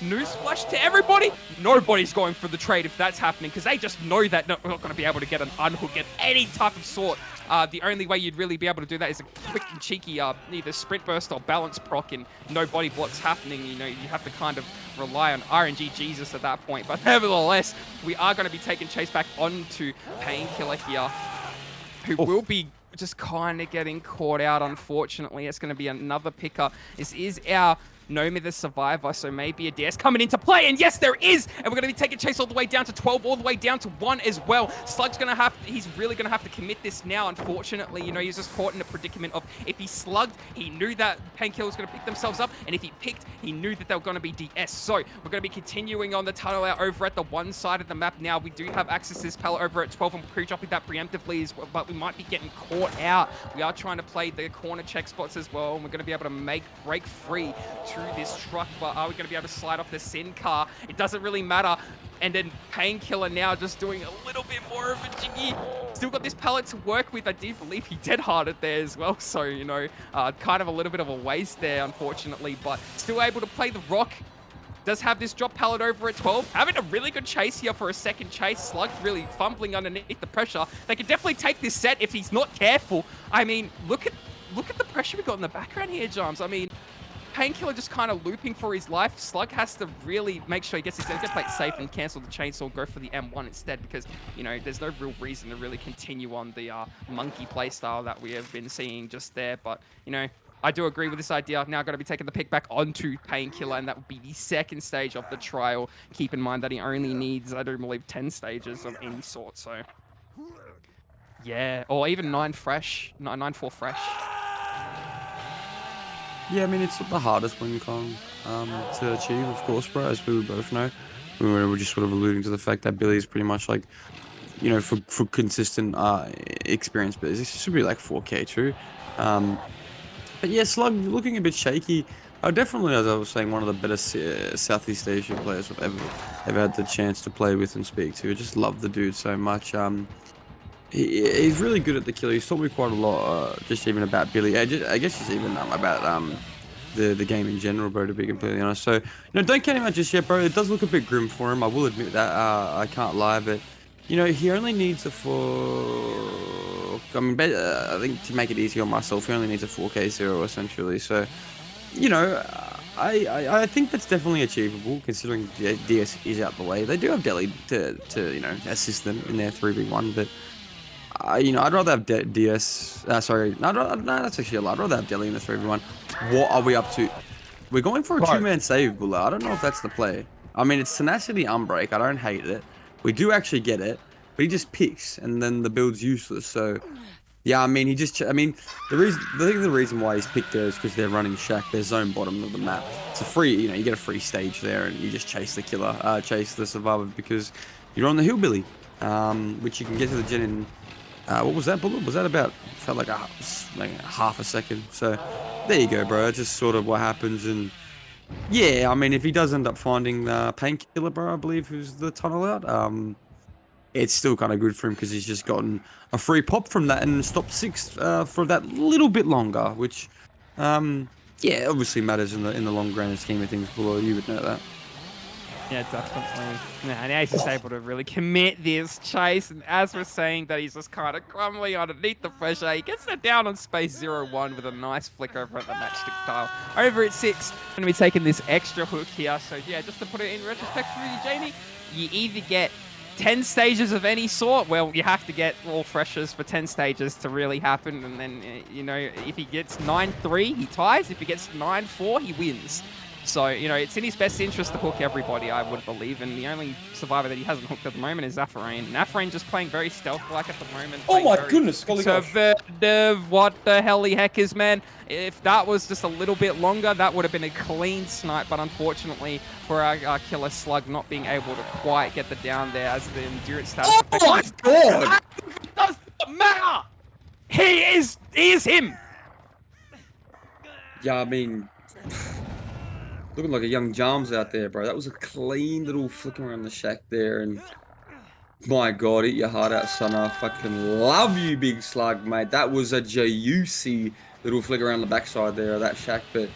Newsflash to everybody, nobody's going for the trade if that's happening, because they just know that we're not going to be able to get an unhook at any type of sort. The only way you'd really be able to do that is a quick and cheeky either sprint burst or balance proc, and no body blocks happening. You know, you have to kind of rely on RNG Jesus at that point. But nevertheless, we are going to be taking chase back onto Painkiller here, who will be just kind of getting caught out, unfortunately. It's going to be another picker. This is our Nomi the Survivor, so maybe a DS coming into play, and yes, there is! And we're going to be taking chase all the way down to 12, all the way down to 1 as well. Slug's going to have, he's really going to have to commit this now, unfortunately. You know, he's just caught in a predicament of, if he slugged, he knew that Painkiller was going to pick themselves up, and if he picked, he knew that they were going to be DS. So, we're going to be continuing on the tunnel out over at the one side of the map now. We do have access to this pallet over at 12, and we're pre-dropping that preemptively as well, but we might be getting caught out. We are trying to play the corner check spots as well, and we're going to be able to break free to this truck, but are we going to be able to slide off the Sin car? It doesn't really matter. And then Painkiller now just doing a little bit more of a jiggy. Still got this pallet to work with. I do believe he dead-hearted there as well, so, you know, kind of a little bit of a waste there, unfortunately, but still able to play the rock. Does have this drop pallet over at 12. Having a really good chase here for a second chase. Slug really fumbling underneath the pressure. They could definitely take this set if he's not careful. I mean, look at the pressure we got in the background here, Jams. I mean, Painkiller just kind of looping for his life. Slug has to really make sure he gets his plate safe and cancel the chainsaw, go for the M1 instead, because, you know, there's no real reason to really continue on the monkey playstyle that we have been seeing just there. But, you know, I do agree with this idea. Now got to be taking the pick back onto Painkiller, and that would be the second stage of the trial. Keep in mind that he only needs, I do believe, 10 stages of any sort, so... Yeah, or even 9 fresh, 9-4 fresh. Yeah, I mean, it's not the hardest win con to achieve, of course, bro, as we both know. We were just sort of alluding to the fact that Billy is pretty much like, you know, for consistent experience, but it should be like 4K too. But yeah, Slug looking a bit shaky. Definitely, as I was saying, one of the better Southeast Asian players I've ever had the chance to play with and speak to. I just love the dude so much. He's really good at the kill. He's taught me quite a lot, just even about Billy. I guess just even about the game in general, bro, to be completely honest. So, you know, don't count him out just yet, bro. It does look a bit grim for him. I will admit that. I can't lie, but, you know, he only needs a 4... I mean, I think to make it easy on myself, he only needs a 4K0 essentially. So, you know, I think that's definitely achievable considering DS is out the way. They do have Deli to you know, assist them in their 3v1, but... you know, I'd rather have DS. Sorry, no, that's actually a lot. I'd rather have Deli in the 3v1. What are we up to? We're going for a two-man save, Bulla. I don't know if that's the play. I mean, it's Tenacity Unbreak. I don't hate it. We do actually get it, but he just picks, and then the build's useless. So, yeah, I mean, he just. I mean, the reason why he's picked there is because they're running Shack. They're zone bottom of the map. It's a free. You know, you get a free stage there, and you just chase the killer, chase the survivor because you're on the hillbilly, which you can get to the gen in. What was that bullet? Was that about, felt like half a second. So there you go, bro. That's just sort of what happens. And yeah, I mean, if he does end up finding the Painkiller, bro, I believe, who's the tunnel out, it's still kind of good for him because he's just gotten a free pop from that and stopped 6 for that little bit longer, which, yeah, obviously matters in the long grand scheme of things, Bulla. You would know that. Yeah, definitely. Yeah, now he's just able to really commit this chase, and as we're saying that he's just kind of crumbling underneath the pressure, he gets it down on space 0-1 with a nice flick over at the matchstick tile. Over at 6, going to be taking this extra hook here, so yeah, just to put it in retrospect for you, Jamie, you either get 10 stages of any sort, well, you have to get all freshers for 10 stages to really happen. And then, you know, if he gets 9-3, he ties. If he gets 9-4, he wins. So, you know, it's in his best interest to hook everybody, I would believe. And the only survivor that he hasn't hooked at the moment is Zaffarine. And Zaffarine just playing very stealth-like at the moment. Oh my goodness, golly gosh. Conservative, what the hell the heck is, man? If that was just a little bit longer, that would have been a clean snipe. But unfortunately, for our killer Slug not being able to quite get the down there as the endurance status effect. Oh my god! It does not matter! He is him! Yeah, I mean... Looking like a young Jarms out there, bro. That was a clean little flick around the shack there, and my god, eat your heart out, son. I fucking love you, big Slug, mate. That was a juicy little flick around the backside there of that shack, but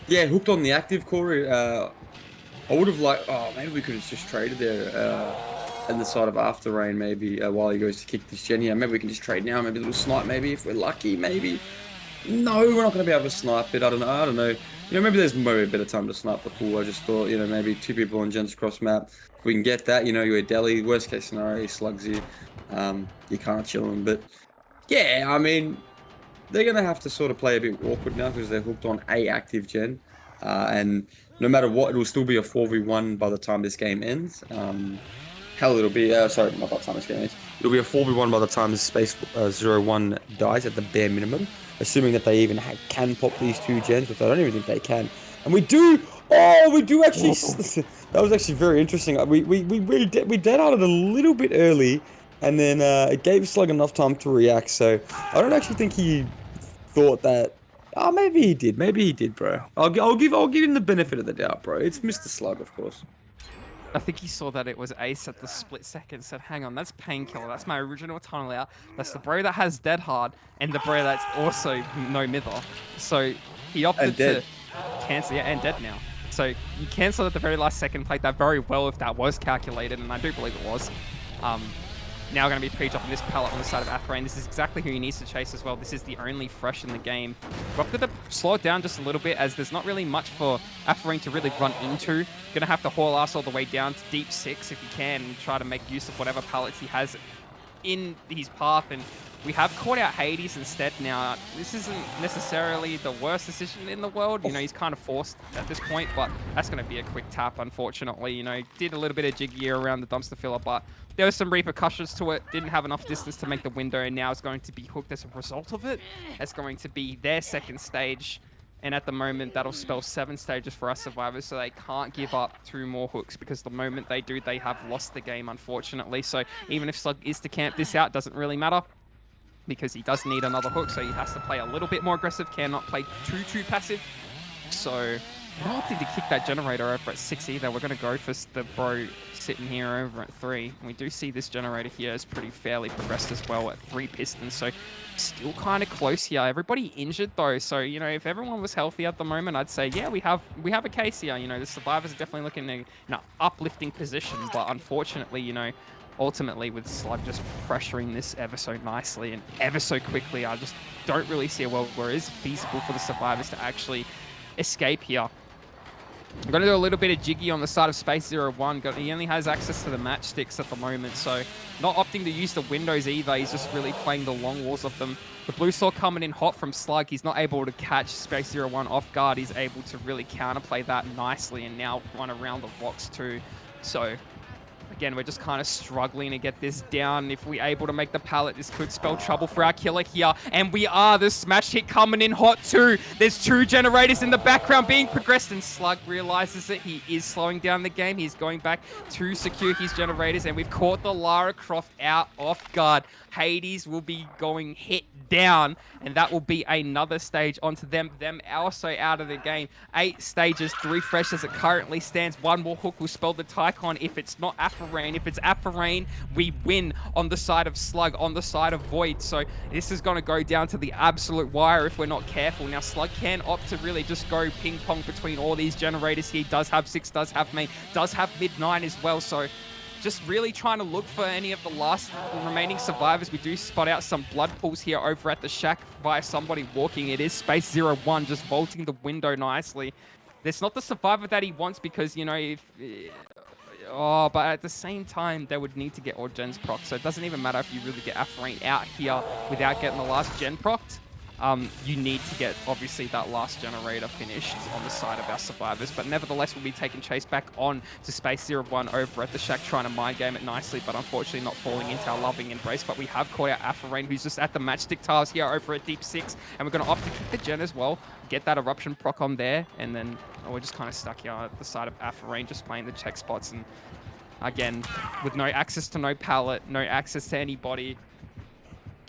yeah, hooked on the active, Corey. I would have liked, oh, maybe we could have just traded there in the side of After Rain, maybe, while he goes to kick this gen here. Maybe we can just trade now, maybe a little snipe, maybe, if we're lucky, maybe. No, we're not going to be able to snipe it. I don't know. You know, maybe there's maybe a bit of time to snipe the pool. I just thought, you know, maybe 2 people on Gens cross map. If we can get that, you know, you're a Delhi. Worst case scenario, he slugs you. You can't chill him. But, yeah, I mean, they're going to have to sort of play a bit awkward now because they're hooked on a active gen. And no matter what, it will still be a 4v1 by the time this game ends. Hell, it'll be, sorry, not by the time this game ends. It'll be a 4v1 by the time the Space 01 dies at the bare minimum. Assuming that they even can pop these 2 gens, which I don't even think they can. And we do actually, that was actually very interesting. We dead-outed a little bit early, and then it gave Slug enough time to react, so I don't actually think he thought that, oh, maybe he did, bro. I'll give him the benefit of the doubt, bro. It's Mr. Slug, of course. I think he saw that it was Ace at the split second, said, hang on, that's Painkiller. That's my original tunnel out. That's the bro that has Dead Hard, and the bro that's also no mither. So he opted to cancel, and dead now. So he cancelled at the very last second, played that very well if that was calculated, and I do believe it was. Now going to be pre-dropping this pallet on the side of Afrain. This is exactly who he needs to chase as well. This is the only fresh in the game. We opted to slow it down just a little bit as there's not really much for Afrain to really run into. Going to have to haul ass all the way down to deep 6 if he can and try to make use of whatever pallets he has in his path. And we have caught out Hades instead now. This isn't necessarily the worst decision in the world. You know, he's kind of forced at this point, but that's going to be a quick tap, unfortunately. You know, did a little bit of jiggy around the dumpster filler, but there were some repercussions to it. Didn't have enough distance to make the window, and now it's going to be hooked as a result of it. It's going to be their second stage, and at the moment, that'll spell 7 stages for us survivors, so they can't give up 2 more hooks, because the moment they do, they have lost the game, unfortunately. So even if Slug is to camp this out, doesn't really matter, because he does need another hook, so he has to play a little bit more aggressive, cannot play too passive. So we're not opting to kick that generator over at 6 either. We're going to go for the bro sitting here over at 3. And we do see this generator here is pretty fairly progressed as well at 3 pistons, so still kind of close here. Everybody injured though, so you know, if everyone was healthy at the moment, I'd say yeah, we have a case here. You know, the survivors are definitely looking in an uplifting position, but unfortunately, you know, ultimately with Slug just pressuring this ever so nicely and ever so quickly, I just don't really see a world where it is feasible for the survivors to actually escape here. I'm going to do a little bit of jiggy on the side of Space 01. He only has access to the matchsticks at the moment, so not opting to use the windows either. He's just really playing the long walls of them. The blue saw coming in hot from Slug. He's not able to catch Space 01 off guard. He's able to really counterplay that nicely and now run around the rocks too. So again, we're just kind of struggling to get this down. If we're able to make the pallet, this could spell trouble for our killer here. And we are. The smash hit coming in hot too. There's 2 generators in the background being progressed, and Slug realizes that he is slowing down the game. He's going back to secure his generators, and we've caught the Lara Croft out off guard. Hades will be going hit down, and that will be another stage onto them. Them also out of the game. 8 stages, 3 fresh as it currently stands. 1 more hook will spell the Tycon if it's not Rain. If it's Rain, we win on the side of Slug, on the side of Void. So this is going to go down to the absolute wire if we're not careful. Now, Slug can opt to really just go ping-pong between all these generators. He does have 6, does have main, does have mid-9 as well. So just really trying to look for any of the last remaining survivors. We do spot out some blood pools here over at the shack via somebody walking. It is Space 01 just vaulting the window nicely. It's not the survivor that he wants because, you know, if Oh, but at the same time, they would need to get all gens proc, so it doesn't even matter if you really get Aphrain out here without getting the last gen procced. You need to get, obviously, that last generator finished on the side of our survivors, but nevertheless, we'll be taking chase back on to Space 01 over at the shack, trying to mind game it nicely, but unfortunately not falling into our loving embrace. But we have caught out Aphrain, who's just at the matchstick tiles here over at Deep 6, and we're going to opt to kick the gen as well, get that eruption proc on there, and then we're just kind of stuck here at the side of Aphrain, just playing the check spots, and again, with no access to no pallet, no access to anybody.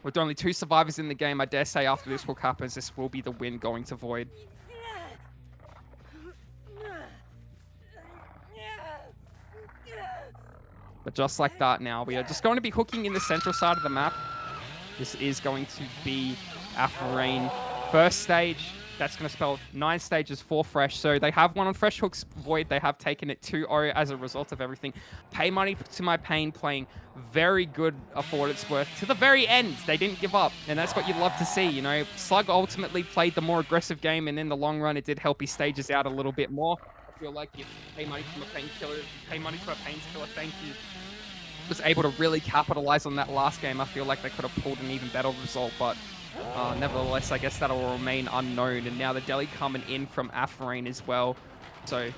With only 2 survivors in the game, I dare say after this hook happens, this will be the win going to Void. But just like that now, we are just going to be hooking in the central side of the map. This is going to be Aphrain first stage. That's going to spell 9 stages for Fresh. So they have one on Fresh Hooks Void. They have taken it 2-0 as a result of everything. Pay money to my pain, playing very good for what it's worth. To the very end, they didn't give up. And that's what you'd love to see. You know, Slug ultimately played the more aggressive game. And in the long run, it did help his stages out a little bit more. I feel like if Pay Money to a Painkiller, Pay Money to a Painkiller, thank you, was able to really capitalize on that last game, I feel like they could have pulled an even better result. But nevertheless, I guess that'll remain unknown. And now the Deli coming in from Aphrain as well. So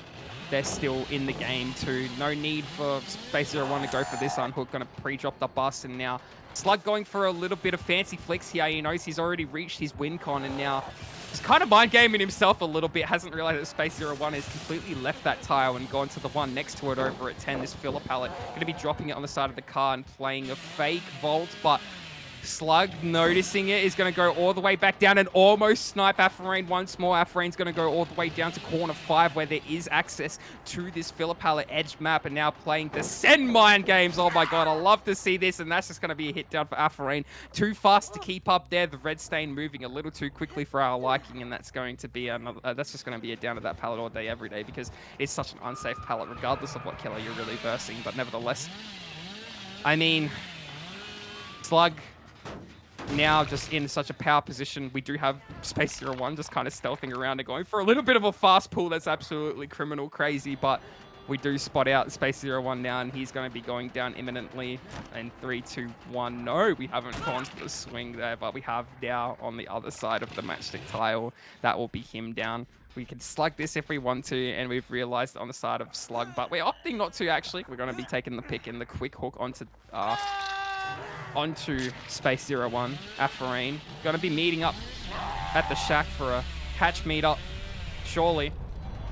they're still in the game too. No need for Space 01 to go for this unhook. Going to pre-drop the bus. And now Slug going for a little bit of fancy flicks here. He knows he's already reached his win con. And now he's kind of mind gaming himself a little bit. Hasn't realized that Space 01 has completely left that tile and gone to the one next to it over at 10. This filler pallet. Going to be dropping it on the side of the car and playing a fake vault. But Slug, noticing it, is going to go all the way back down and almost snipe Aphrain once more. Aphrain's going to go all the way down to corner 5, where there is access to this filler pallet edge map, and now playing the Send Mind games. Oh my god, I love to see this, and that's just going to be a hit down for Aphrain. Too fast to keep up there. The red stain moving a little too quickly for our liking, and that's going to be another. That's just going to be a down to that pallet all day, every day, because it's such an unsafe pallet, regardless of what killer you're really versing. But nevertheless, I mean, Slug now just in such a power position. We do have Space 01 just kind of stealthing around and going for a little bit of a fast pull that's absolutely criminal crazy, but we do spot out Space 01 now, and he's going to be going down imminently in 3, 2, 1. No, we haven't gone for the swing there, but we have now on the other side of the matchstick tile. That will be him down. We can slug this if we want to, and we've realized on the side of Slug, but we're opting not to actually. We're going to be taking the pick and the quick hook onto Space 01. Aphrain going to be meeting up at the shack for a catch meetup, surely.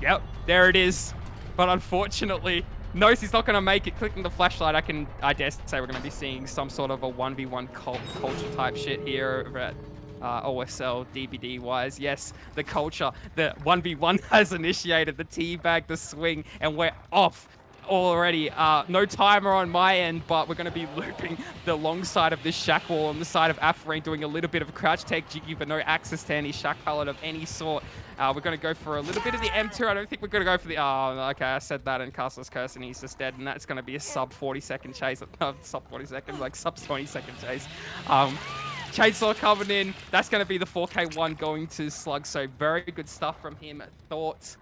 Yep, there it is. But unfortunately, knows he's not going to make it. Clicking the flashlight, I dare say we're going to be seeing some sort of a 1v1 culture type shit here over at OSL DBD wise. Yes, the culture, the 1v1 has initiated, the teabag, the swing, and we're off already. No timer on my end, but we're going to be looping the long side of this shack wall on the side of Aphrain, doing a little bit of a crouch take jiggy, but no access to any shack pallet of any sort. We're going to go for a little bit of the M2. I don't think we're going to go for the... Oh, okay, I said that in Castle's Curse, and he's just dead, and that's going to be a sub 40-second chase. Sub 40 seconds, like sub 20-second chase. Chainsaw coming in. That's going to be the 4K1 going to Slug, so very good stuff from him. Thoughts